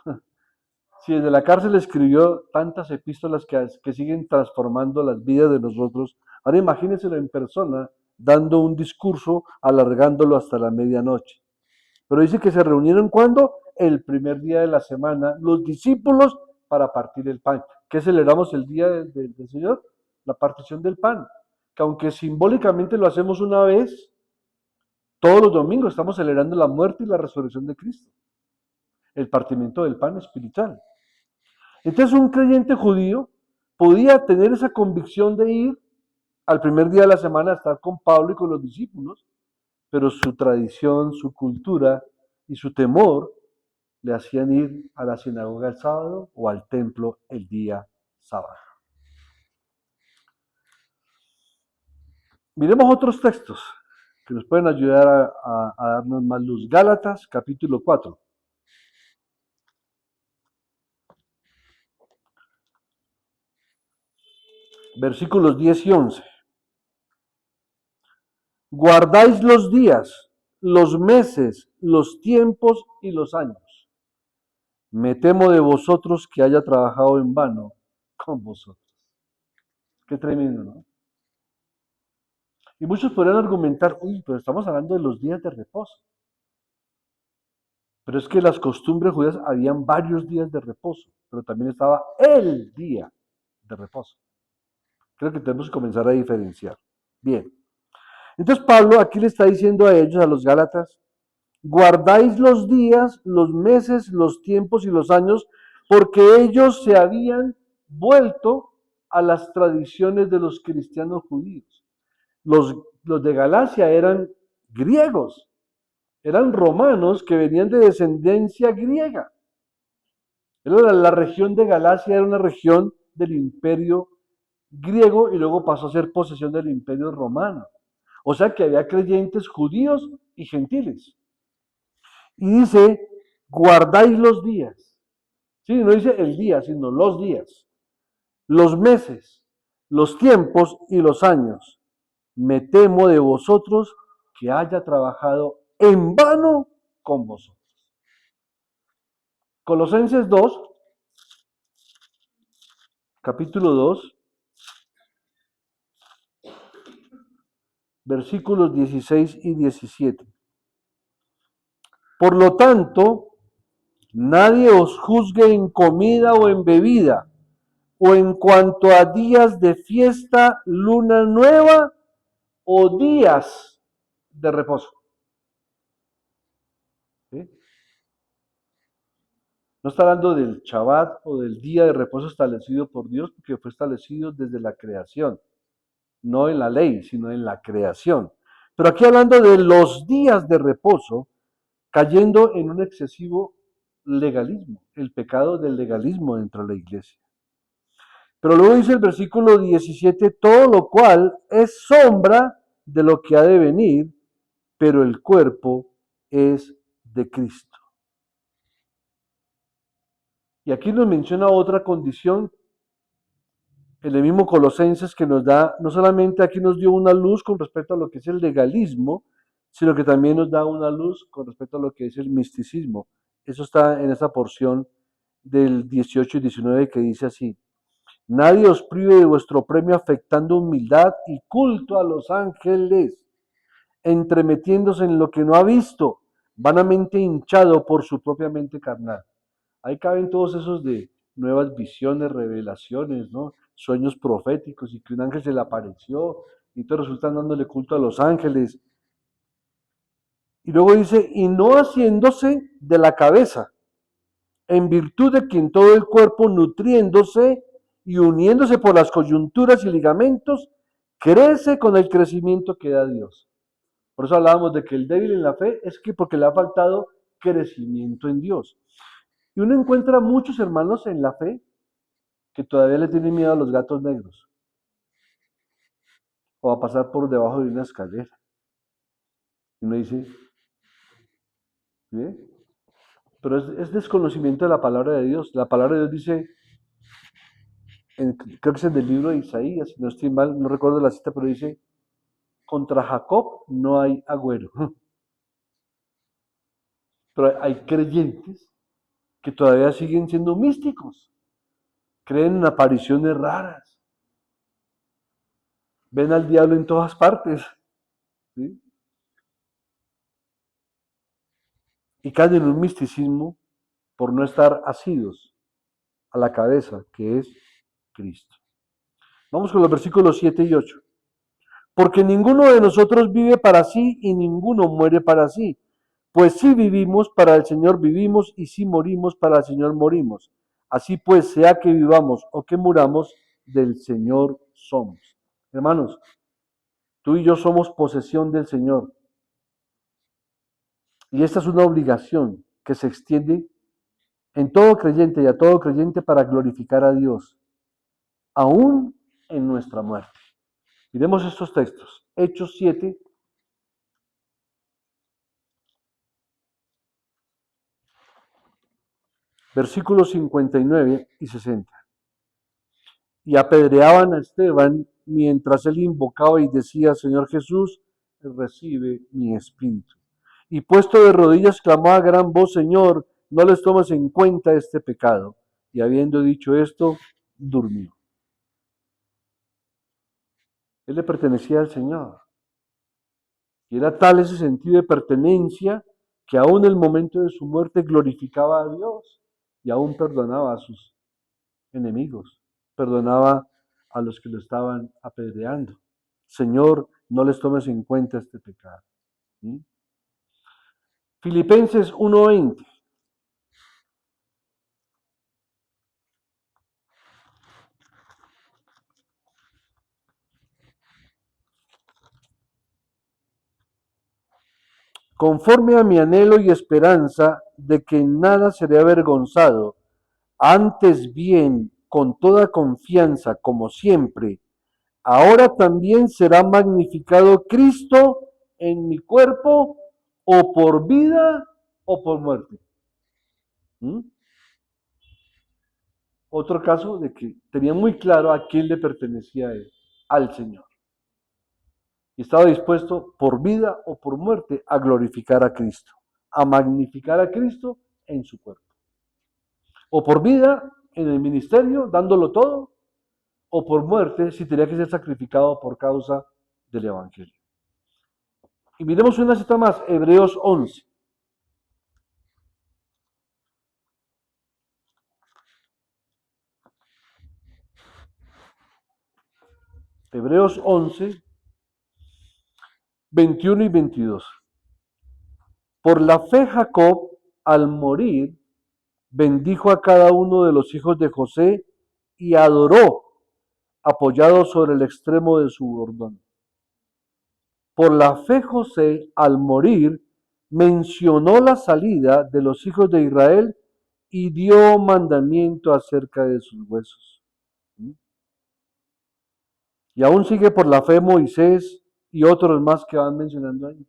Si desde la cárcel escribió tantas epístolas que siguen transformando las vidas de nosotros, ahora imagínenselo en persona dando un discurso, alargándolo hasta la medianoche. Pero dice que se reunieron cuando el primer día de la semana los discípulos para partir el pan. ¿Qué celebramos el día del Señor? La partición del pan. Que aunque simbólicamente lo hacemos una vez, todos los domingos estamos celebrando la muerte y la resurrección de Cristo. El partimiento del pan espiritual. Entonces un creyente judío podía tener esa convicción de ir al primer día de la semana a estar con Pablo y con los discípulos, pero su tradición, su cultura y su temor le hacían ir a la sinagoga el sábado o al templo el día sábado. Miremos otros textos que nos pueden ayudar a darnos más luz. Gálatas, capítulo 4. Versículos 10 y 11. Guardáis los días, los meses, los tiempos y los años. Me temo de vosotros que haya trabajado en vano con vosotros. Qué tremendo, ¿no? Y muchos podrían argumentar, uy, pero estamos hablando de los días de reposo. Pero es que las costumbres judías habían varios días de reposo, pero también estaba el día de reposo. Creo que tenemos que comenzar a diferenciar. Bien. Entonces Pablo aquí le está diciendo a ellos, a los Gálatas, guardáis los días, los meses, los tiempos y los años, porque ellos se habían vuelto a las tradiciones de los cristianos judíos. Los de Galacia eran griegos, eran romanos que venían de descendencia griega. La región de Galacia era una región del imperio griego y luego pasó a ser posesión del imperio romano. O sea que había creyentes judíos y gentiles. Y dice, guardáis los días. Sí, no dice el día, sino los días, los meses, los tiempos y los años. Me temo de vosotros que haya trabajado en vano con vosotros. Colosenses 2, capítulo 2, versículos 16 y 17. Por lo tanto, nadie os juzgue en comida o en bebida, o en cuanto a días de fiesta, luna nueva o días de reposo. ¿Sí? No está hablando del Shabbat o del día de reposo establecido por Dios, porque fue establecido desde la creación, no en la ley, sino en la creación. Pero aquí hablando de los días de reposo, cayendo en un excesivo legalismo, el pecado del legalismo dentro de la iglesia. Pero luego dice el versículo 17, todo lo cual es sombra de lo que ha de venir, pero el cuerpo es de Cristo. Y aquí nos menciona otra condición, en el mismo Colosenses, que nos da, no solamente aquí nos dio una luz con respecto a lo que es el legalismo, sino que también nos da una luz con respecto a lo que es el misticismo. Eso está en esa porción del 18 y 19 que dice así: nadie os prive de vuestro premio afectando humildad y culto a los ángeles, entremetiéndose en lo que no ha visto, vanamente hinchado por su propia mente carnal. Ahí caben todos esos de nuevas visiones, revelaciones, ¿no? Sueños proféticos y que un ángel se le apareció y todos resultan dándole culto a los ángeles. Y luego dice, y no haciéndose de la cabeza, en virtud de que en todo el cuerpo, nutriéndose y uniéndose por las coyunturas y ligamentos, crece con el crecimiento que da Dios. Por eso hablábamos de que el débil en la fe es que porque le ha faltado crecimiento en Dios. Y uno encuentra muchos hermanos en la fe que todavía le tiene miedo a los gatos negros o a pasar por debajo de una escalera. Y uno dice, ¿sí? Pero es desconocimiento de la palabra de Dios. La palabra de Dios dice, creo que es en el libro de Isaías, si no estoy mal, no recuerdo la cita, pero dice, contra Jacob no hay agüero. Pero hay creyentes que todavía siguen siendo místicos, creen en apariciones raras, ven al diablo en todas partes, ¿sí? Y caen en un misticismo por no estar asidos a la cabeza, que es Cristo. Vamos con los versículos 7 y 8. Porque ninguno de nosotros vive para sí y ninguno muere para sí. Pues si vivimos, para el Señor vivimos, y si morimos, para el Señor morimos. Así pues, sea que vivamos o que muramos, del Señor somos. Hermanos, tú y yo somos posesión del Señor. Y esta es una obligación que se extiende en todo creyente y a todo creyente para glorificar a Dios, aún en nuestra muerte. Miremos estos textos. Hechos 7, versículos 59 y 60. Y apedreaban a Esteban mientras él invocaba y decía, Señor Jesús, recibe mi espíritu. Y puesto de rodillas clamó a gran voz, Señor, no les tomes en cuenta este pecado. Y habiendo dicho esto, durmió. Él le pertenecía al Señor. Y era tal ese sentido de pertenencia que aún en el momento de su muerte glorificaba a Dios y aún perdonaba a sus enemigos, perdonaba a los que lo estaban apedreando. Señor, no les tomes en cuenta este pecado. ¿Sí? Filipenses 1:20. Conforme a mi anhelo y esperanza de que en nada seré avergonzado, antes bien, con toda confianza, como siempre, ahora también será magnificado Cristo en mi cuerpo, o por vida o por muerte. ¿Mm? Otro caso de que tenía muy claro a quién le pertenecía a él, al Señor. Y estaba dispuesto por vida o por muerte a glorificar a Cristo, a magnificar a Cristo en su cuerpo. O por vida en el ministerio, dándolo todo, o por muerte si tenía que ser sacrificado por causa del Evangelio. Y miremos una cita más, Hebreos 11. Hebreos 11, 21 y 22. Por la fe Jacob, al morir, bendijo a cada uno de los hijos de José y adoró, apoyado sobre el extremo de su bordón. Por la fe José, al morir, mencionó la salida de los hijos de Israel y dio mandamiento acerca de sus huesos. Y aún sigue por la fe Moisés y otros más que van mencionando ahí.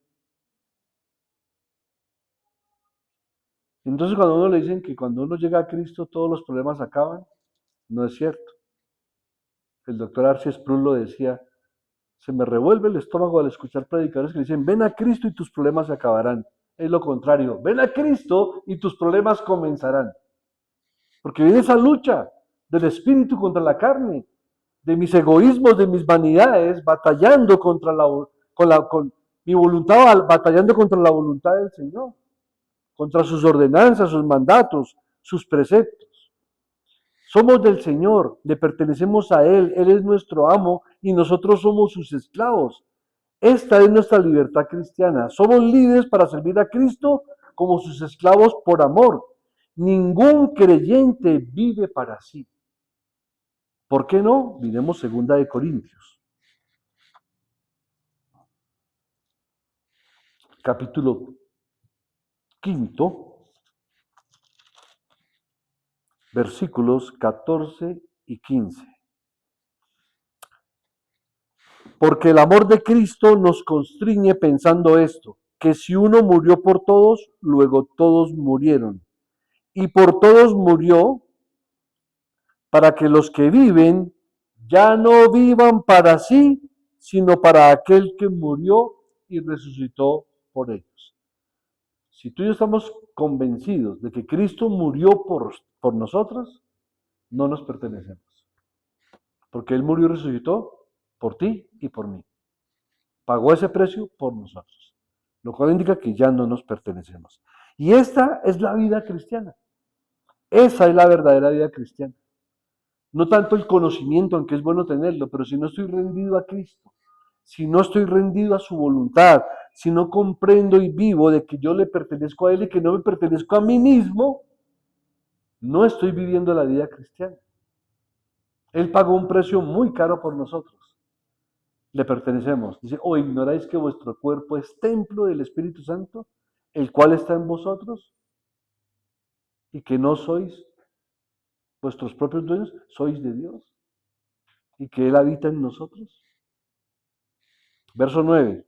Entonces cuando uno le dicen que cuando uno llega a Cristo todos los problemas acaban, no es cierto. El doctor Arce Sproul lo decía, se me revuelve el estómago al escuchar predicadores que dicen, ven a Cristo y tus problemas se acabarán. Es lo contrario, ven a Cristo y tus problemas comenzarán. Porque viene esa lucha del espíritu contra la carne, de mis egoísmos, de mis vanidades, batallando contra con mi voluntad, batallando contra la voluntad del Señor, contra sus ordenanzas, sus mandatos, sus preceptos. Somos del Señor, le pertenecemos a Él es nuestro amo y nosotros somos sus esclavos. Esta es nuestra libertad cristiana. Somos libres para servir a Cristo como sus esclavos por amor. Ningún creyente vive para sí. ¿Por qué no? Miremos 2 Corintios, capítulo 5, versículos 14 y 15. Porque el amor de Cristo nos constriñe pensando esto, que si uno murió por todos, luego todos murieron. Y por todos murió, para que los que viven ya no vivan para sí, sino para aquel que murió y resucitó por ellos. Si tú y yo estamos convencidos de que Cristo murió por nosotros, no nos pertenecemos. Porque Él murió y resucitó por ti y por mí. Pagó ese precio por nosotros. Lo cual indica que ya no nos pertenecemos. Y esta es la vida cristiana. Esa es la verdadera vida cristiana. No tanto el conocimiento, aunque es bueno tenerlo, pero si no estoy rendido a Cristo, si no estoy rendido a su voluntad, si no comprendo y vivo de que yo le pertenezco a Él y que no me pertenezco a mí mismo, no estoy viviendo la vida cristiana. Él pagó un precio muy caro por nosotros. Le pertenecemos. Dice, ¿o ignoráis que vuestro cuerpo es templo del Espíritu Santo, el cual está en vosotros? Y que no sois vuestros propios dueños, sois de Dios. Y que Él habita en nosotros. Verso 9.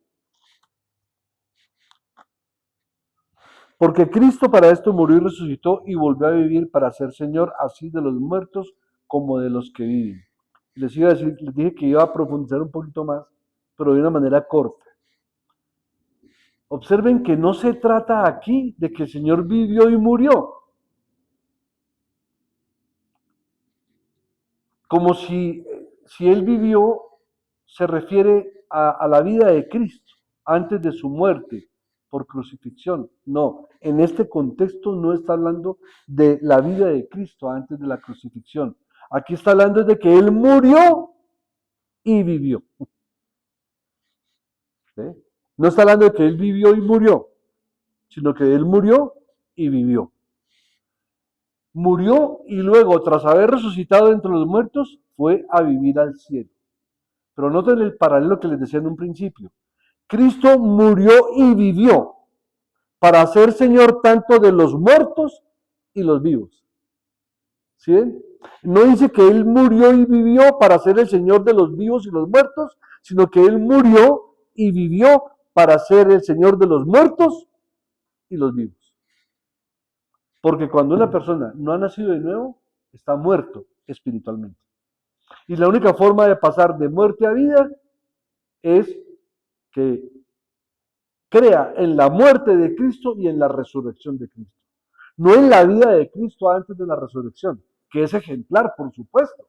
Porque Cristo para esto murió y resucitó y volvió a vivir para ser Señor así de los muertos como de los que viven. Les iba a decir, les dije que iba a profundizar un poquito más, pero de una manera corta. Observen que no se trata aquí de que el Señor vivió y murió, como si Él vivió se refiere a la vida de Cristo antes de su muerte por crucifixión. No, en este contexto no está hablando de la vida de Cristo antes de la crucifixión. Aquí está hablando de que Él murió y vivió. ¿Sí? No está hablando de que Él vivió y murió, sino que Él murió y vivió. Murió y luego, tras haber resucitado entre los muertos, fue a vivir al cielo. Pero noten el paralelo que les decía en un principio. Cristo murió y vivió para ser Señor tanto de los muertos y los vivos. ¿Sí ven? No dice que Él murió y vivió para ser el Señor de los vivos y los muertos, sino que Él murió y vivió para ser el Señor de los muertos y los vivos. Porque cuando una persona no ha nacido de nuevo, está muerto espiritualmente. Y la única forma de pasar de muerte a vida es que crea en la muerte de Cristo y en la resurrección de Cristo. No en la vida de Cristo antes de la resurrección, que es ejemplar, por supuesto.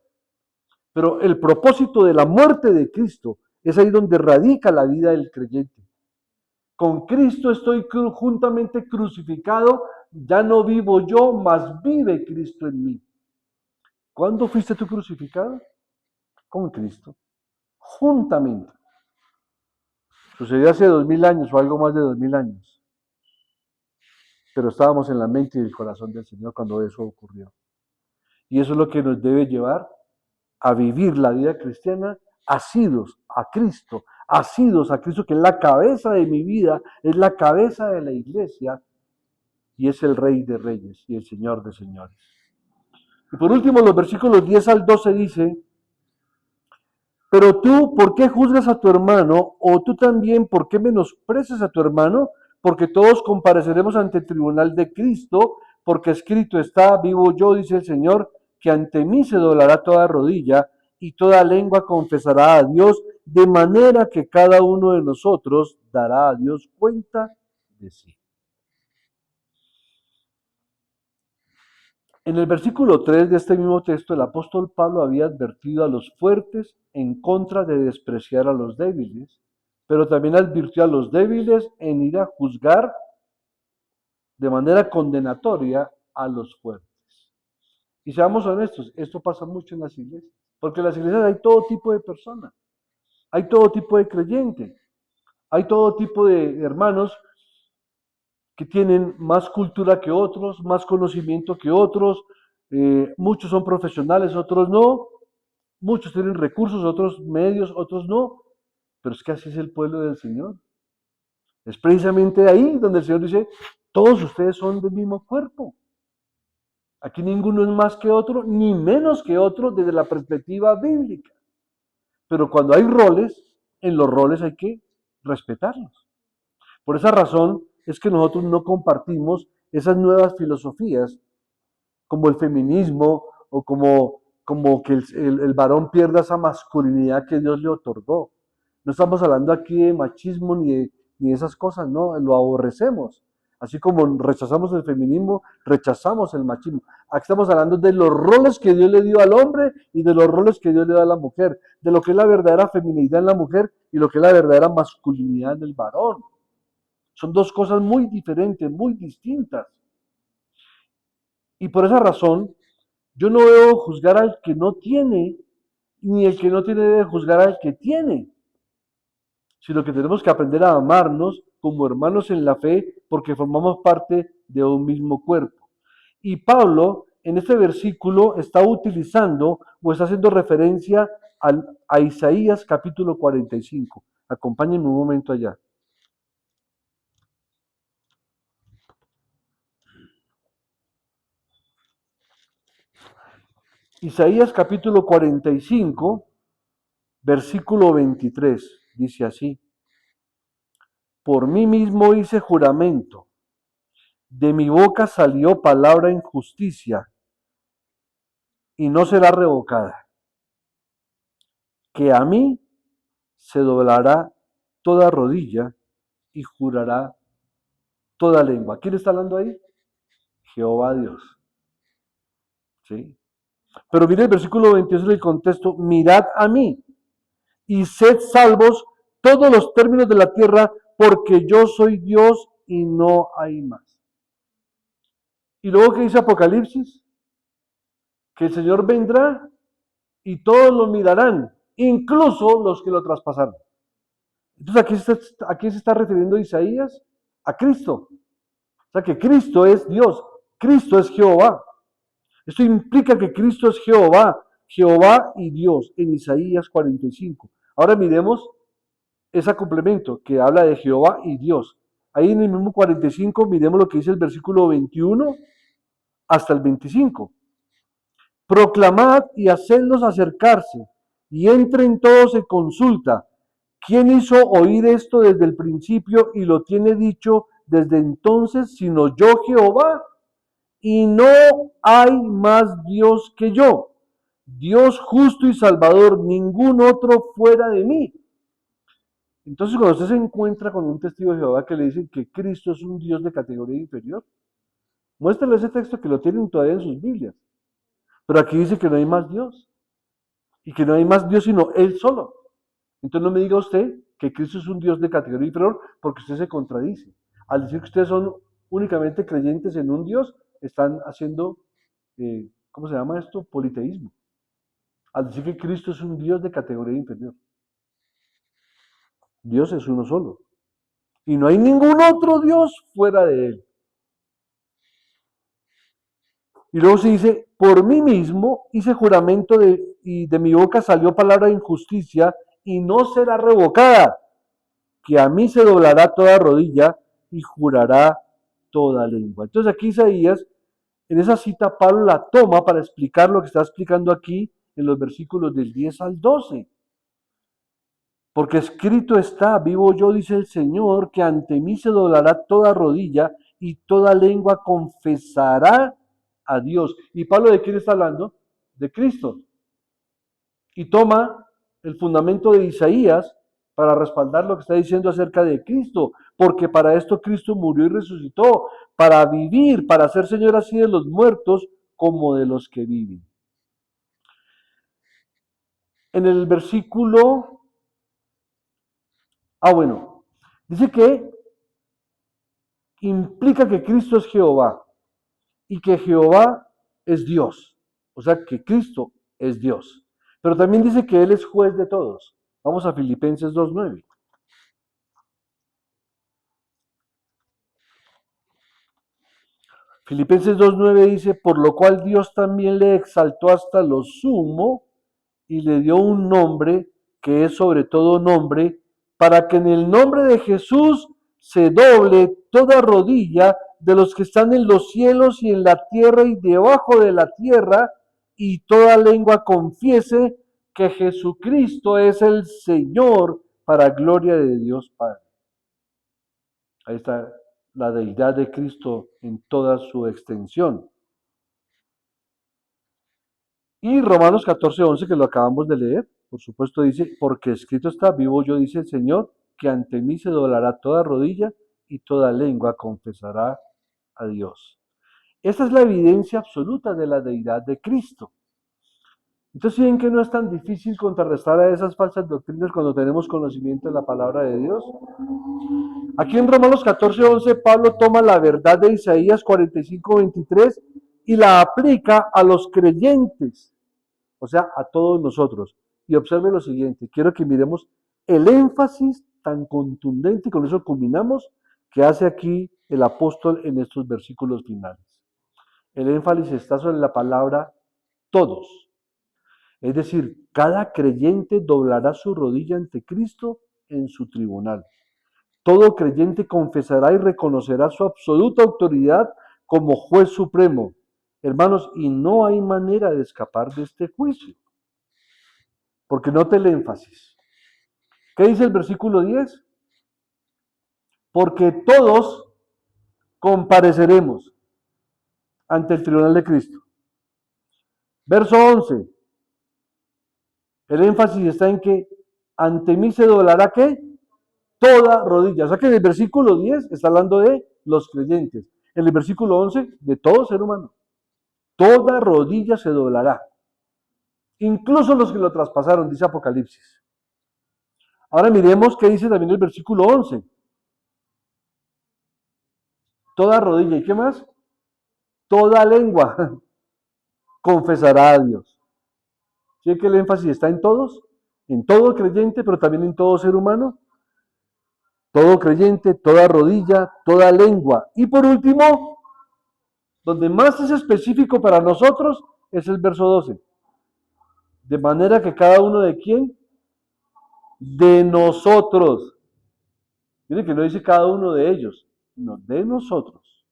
Pero el propósito de la muerte de Cristo es ahí donde radica la vida del creyente. Con Cristo estoy juntamente crucificado, ya no vivo yo, mas vive Cristo en mí. ¿Cuándo fuiste tú crucificado? Con Cristo, juntamente. Sucedió hace 2000 años o algo más de 2000 años. Pero estábamos en la mente y el corazón del Señor cuando eso ocurrió. Y eso es lo que nos debe llevar a vivir la vida cristiana asidos a Cristo, que es la cabeza de mi vida, es la cabeza de la iglesia y es el Rey de Reyes y el Señor de Señores. Y por último, los versículos 10 al 12 dice, pero tú, ¿por qué juzgas a tu hermano? O tú también, ¿por qué menosprecias a tu hermano? Porque todos compareceremos ante el tribunal de Cristo, porque escrito está, vivo yo, dice el Señor, que ante mí se doblará toda rodilla y toda lengua confesará a Dios, de manera que cada uno de nosotros dará a Dios cuenta de sí. En el versículo 3 de este mismo texto, el apóstol Pablo había advertido a los fuertes en contra de despreciar a los débiles, pero también advirtió a los débiles en ir a juzgar de manera condenatoria a los fuertes. Y seamos honestos, esto pasa mucho en las iglesias, porque en las iglesias hay todo tipo de personas, hay todo tipo de creyentes, hay todo tipo de hermanos que tienen más cultura que otros, más conocimiento que otros, muchos son profesionales, otros no, muchos tienen recursos, otros medios, otros no, pero es que así es el pueblo del Señor. Es precisamente ahí donde el Señor dice, todos ustedes son del mismo cuerpo. Aquí ninguno es más que otro, ni menos que otro desde la perspectiva bíblica. Pero cuando hay roles, en los roles hay que respetarlos. Por esa razón es que nosotros no compartimos esas nuevas filosofías como el feminismo o como que el varón pierda esa masculinidad que Dios le otorgó. No estamos hablando aquí de machismo ni de esas cosas, no, lo aborrecemos. Así como rechazamos el feminismo, rechazamos el machismo. Aquí estamos hablando de los roles que Dios le dio al hombre y de los roles que Dios le da a la mujer, de lo que es la verdadera feminidad en la mujer y lo que es la verdadera masculinidad en el varón. Son dos cosas muy diferentes, muy distintas. Y por esa razón, yo no debo juzgar al que no tiene, ni el que no tiene debe juzgar al que tiene, sino que tenemos que aprender a amarnos como hermanos en la fe porque formamos parte de un mismo cuerpo. Y Pablo en este versículo está utilizando o está haciendo referencia a Isaías capítulo 45. Acompáñenme un momento allá. Isaías capítulo 45, versículo 23, dice así: por mí mismo hice juramento, de mi boca salió palabra en justicia, y no será revocada, que a mí se doblará toda rodilla y jurará toda lengua. ¿Quién está hablando ahí? Jehová Dios. ¿Sí? Pero mire el versículo 22 del contexto: mirad a mí y sed salvos todos los términos de la tierra, porque yo soy Dios y no hay más. Y luego, ¿qué dice Apocalipsis? Que el Señor vendrá y todos lo mirarán, incluso los que lo traspasaron. Entonces, ¿a qué se está refiriendo Isaías? A Cristo. O sea, que Cristo es Dios, Cristo es Jehová. Esto implica que Cristo es Jehová, Jehová y Dios, en Isaías 45. Ahora miremos ese complemento que habla de Jehová y Dios. Ahí en el mismo 45 miremos lo que dice el versículo 21 hasta el 25. Proclamad y hacedlos acercarse, y entren todos en consulta. ¿Quién hizo oír esto desde el principio y lo tiene dicho desde entonces, sino yo, Jehová? Y no hay más Dios que yo, Dios justo y salvador, ningún otro fuera de mí. Entonces, cuando usted se encuentra con un testigo de Jehová que le dice que Cristo es un Dios de categoría inferior, muéstrele ese texto que lo tienen todavía en sus Biblias. Pero aquí dice que no hay más Dios, y que no hay más Dios sino Él solo. Entonces no me diga usted que Cristo es un Dios de categoría inferior, porque usted se contradice. Al decir que ustedes son únicamente creyentes en un Dios, están haciendo, ¿cómo se llama esto? Politeísmo. Al decir que Cristo es un Dios de categoría inferior. Dios es uno solo. Y no hay ningún otro Dios fuera de Él. Y luego se dice: por mí mismo hice juramento y de mi boca salió palabra de injusticia y no será revocada, que a mí se doblará toda rodilla y jurará toda lengua. Entonces aquí Isaías, en esa cita, Pablo la toma para explicar lo que está explicando aquí en los versículos del 10 al 12. Porque escrito está: vivo yo, dice el Señor, que ante mí se doblará toda rodilla y toda lengua confesará a Dios. ¿Y Pablo de quién está hablando? De Cristo. Y toma el fundamento de Isaías para respaldar lo que está diciendo acerca de Cristo, porque para esto Cristo murió y resucitó, para vivir, para ser Señor así de los muertos como de los que viven. En el versículo, dice que implica que Cristo es Jehová y que Jehová es Dios, o sea que Cristo es Dios, pero también dice que Él es juez de todos. Vamos a Filipenses 2:9. Filipenses 2:9 dice: por lo cual Dios también le exaltó hasta lo sumo y le dio un nombre que es sobre todo nombre, para que en el nombre de Jesús se doble toda rodilla de los que están en los cielos y en la tierra y debajo de la tierra, y toda lengua confiese que Jesucristo es el Señor, para gloria de Dios Padre. Ahí está la deidad de Cristo en toda su extensión. Y Romanos 14:11, que lo acabamos de leer, por supuesto dice, porque escrito está, vivo yo, dice el Señor, que ante mí se doblará toda rodilla y toda lengua confesará a Dios. Esta es la evidencia absoluta de la deidad de Cristo. Entonces, ¿sí ven que no es tan difícil contrarrestar a esas falsas doctrinas cuando tenemos conocimiento de la palabra de Dios? Aquí en Romanos 14:11, Pablo toma la verdad de Isaías 45:23 y la aplica a los creyentes, o sea, a todos nosotros. Y observe lo siguiente, quiero que miremos el énfasis tan contundente, y con eso culminamos, que hace aquí el apóstol en estos versículos finales. El énfasis está sobre la palabra todos. Es decir, cada creyente doblará su rodilla ante Cristo en su tribunal. Todo creyente confesará y reconocerá su absoluta autoridad como juez supremo. Hermanos, y no hay manera de escapar de este juicio. Porque note el énfasis. ¿Qué dice el versículo 10? Porque todos compareceremos ante el tribunal de Cristo. Verso 11. El énfasis está en que ante mí se doblará ¿qué? Toda rodilla. O sea que en el versículo 10 está hablando de los creyentes. En el versículo 11, de todo ser humano. Toda rodilla se doblará. Incluso los que lo traspasaron, dice Apocalipsis. Ahora miremos qué dice también el versículo 11. Toda rodilla, ¿y qué más? Toda lengua confesará a Dios. ¿Sí que el énfasis está en todos? En todo creyente, pero también en todo ser humano. Todo creyente, toda rodilla, toda lengua. Y por último, donde más es específico para nosotros, es el verso 12. De manera que cada uno de quién? De nosotros. Miren que no dice cada uno de ellos, sino de nosotros.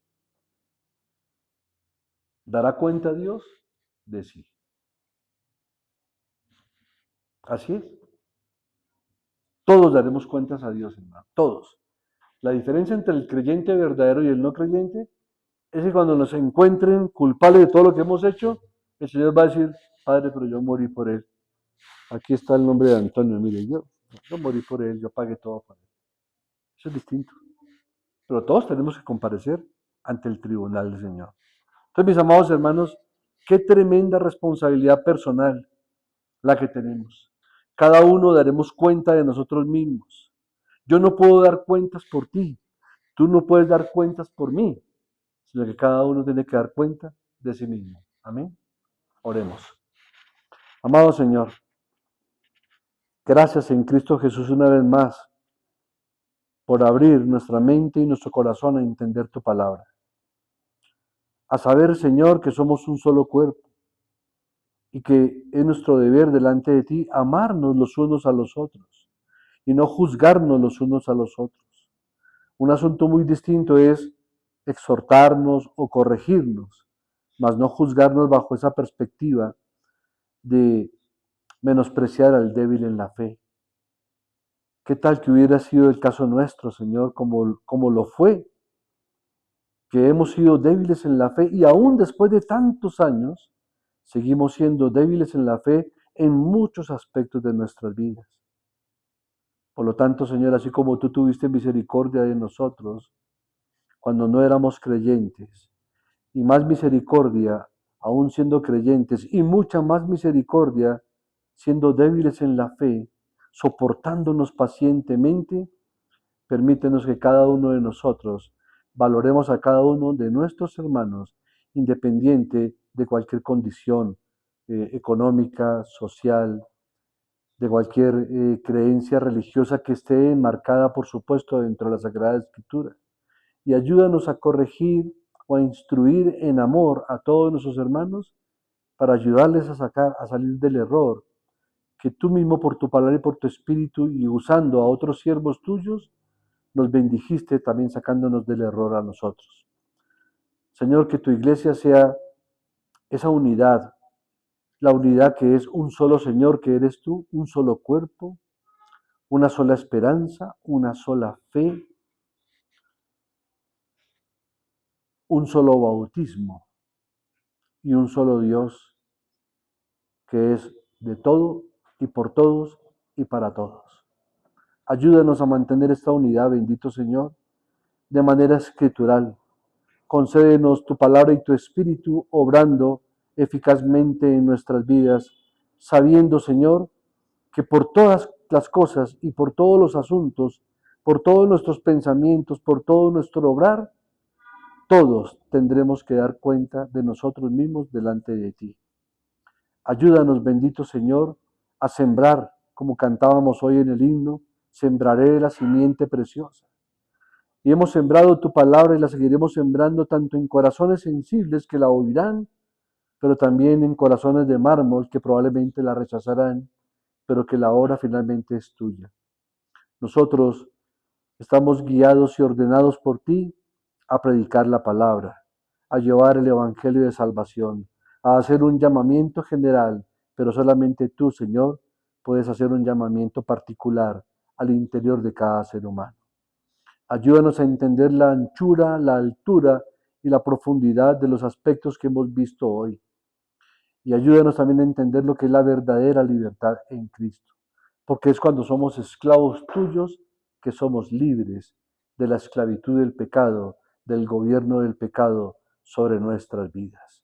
¿Dará cuenta Dios de sí? Así es. Todos daremos cuentas a Dios, hermano. Todos. La diferencia entre el creyente verdadero y el no creyente es que cuando nos encuentren culpables de todo lo que hemos hecho, el Señor va a decir, Padre, pero yo morí por él. Aquí está el nombre de Antonio, mire, yo morí por él, yo pagué todo por él. Eso es distinto. Pero todos tenemos que comparecer ante el tribunal del Señor. Entonces, mis amados hermanos, qué tremenda responsabilidad personal la que tenemos. Cada uno daremos cuenta de nosotros mismos. Yo no puedo dar cuentas por ti. Tú no puedes dar cuentas por mí, sino que cada uno tiene que dar cuenta de sí mismo. Amén. Oremos. Amado Señor, gracias en Cristo Jesús una vez más por abrir nuestra mente y nuestro corazón a entender tu palabra. A saber, Señor, que somos un solo cuerpo y que es nuestro deber delante de ti amarnos los unos a los otros y no juzgarnos los unos a los otros. Un asunto muy distinto es exhortarnos o corregirnos, mas no juzgarnos bajo esa perspectiva de menospreciar al débil en la fe. ¿Qué tal que hubiera sido el caso nuestro, Señor, como lo fue? Que hemos sido débiles en la fe y aún después de tantos años, seguimos siendo débiles en la fe en muchos aspectos de nuestras vidas. Por lo tanto, Señor, así como tú tuviste misericordia de nosotros cuando no éramos creyentes, y más misericordia aún siendo creyentes, y mucha más misericordia siendo débiles en la fe, soportándonos pacientemente, permítenos que cada uno de nosotros valoremos a cada uno de nuestros hermanos, independiente de cualquier condición económica, social, de cualquier creencia religiosa que esté enmarcada, por supuesto, dentro de la Sagrada Escritura. Y ayúdanos a corregir o a instruir en amor a todos nuestros hermanos para ayudarles a salir del error que tú mismo por tu palabra y por tu espíritu y usando a otros siervos tuyos nos bendijiste también sacándonos del error a nosotros. Señor, que tu iglesia sea esa unidad, la unidad que es un solo Señor, que eres tú, un solo cuerpo, una sola esperanza, una sola fe, un solo bautismo y un solo Dios que es de todo y por todos y para todos. Ayúdanos a mantener esta unidad, bendito Señor, de manera escritural. Concédenos tu palabra y tu espíritu obrando eficazmente en nuestras vidas, sabiendo, Señor, que por todas las cosas y por todos los asuntos, por todos nuestros pensamientos, por todo nuestro obrar, todos tendremos que dar cuenta de nosotros mismos delante de ti. Ayúdanos, bendito Señor, a sembrar, como cantábamos hoy en el himno, sembraré la simiente preciosa. Y hemos sembrado tu palabra y la seguiremos sembrando tanto en corazones sensibles que la oirán, pero también en corazones de mármol que probablemente la rechazarán, pero que la obra finalmente es tuya. Nosotros estamos guiados y ordenados por ti a predicar la palabra, a llevar el evangelio de salvación, a hacer un llamamiento general, pero solamente tú, Señor, puedes hacer un llamamiento particular al interior de cada ser humano. Ayúdanos a entender la anchura, la altura y la profundidad de los aspectos que hemos visto hoy. Y ayúdanos también a entender lo que es la verdadera libertad en Cristo. Porque es cuando somos esclavos tuyos que somos libres de la esclavitud del pecado, del gobierno del pecado sobre nuestras vidas.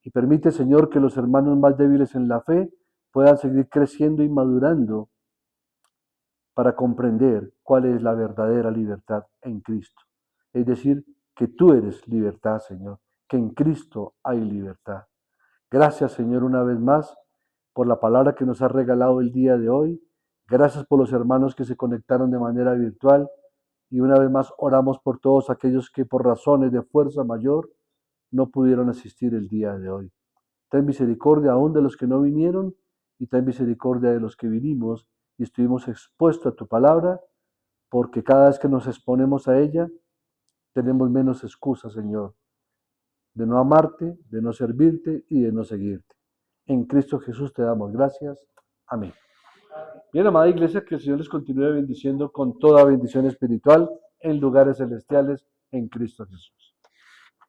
Y permite, Señor, que los hermanos más débiles en la fe puedan seguir creciendo y madurando para comprender cuál es la verdadera libertad en Cristo. Es decir, que tú eres libertad, Señor, que en Cristo hay libertad. Gracias, Señor, una vez más por la palabra que nos has regalado el día de hoy. Gracias por los hermanos que se conectaron de manera virtual. Y una vez más oramos por todos aquellos que por razones de fuerza mayor no pudieron asistir el día de hoy. Ten misericordia aún de los que no vinieron y ten misericordia de los que vinimos y estuvimos expuestos a tu palabra, porque cada vez que nos exponemos a ella, tenemos menos excusas, Señor, de no amarte, de no servirte y de no seguirte. En Cristo Jesús te damos gracias. Amén. Bien, amada iglesia, que el Señor les continúe bendiciendo con toda bendición espiritual en lugares celestiales en Cristo Jesús.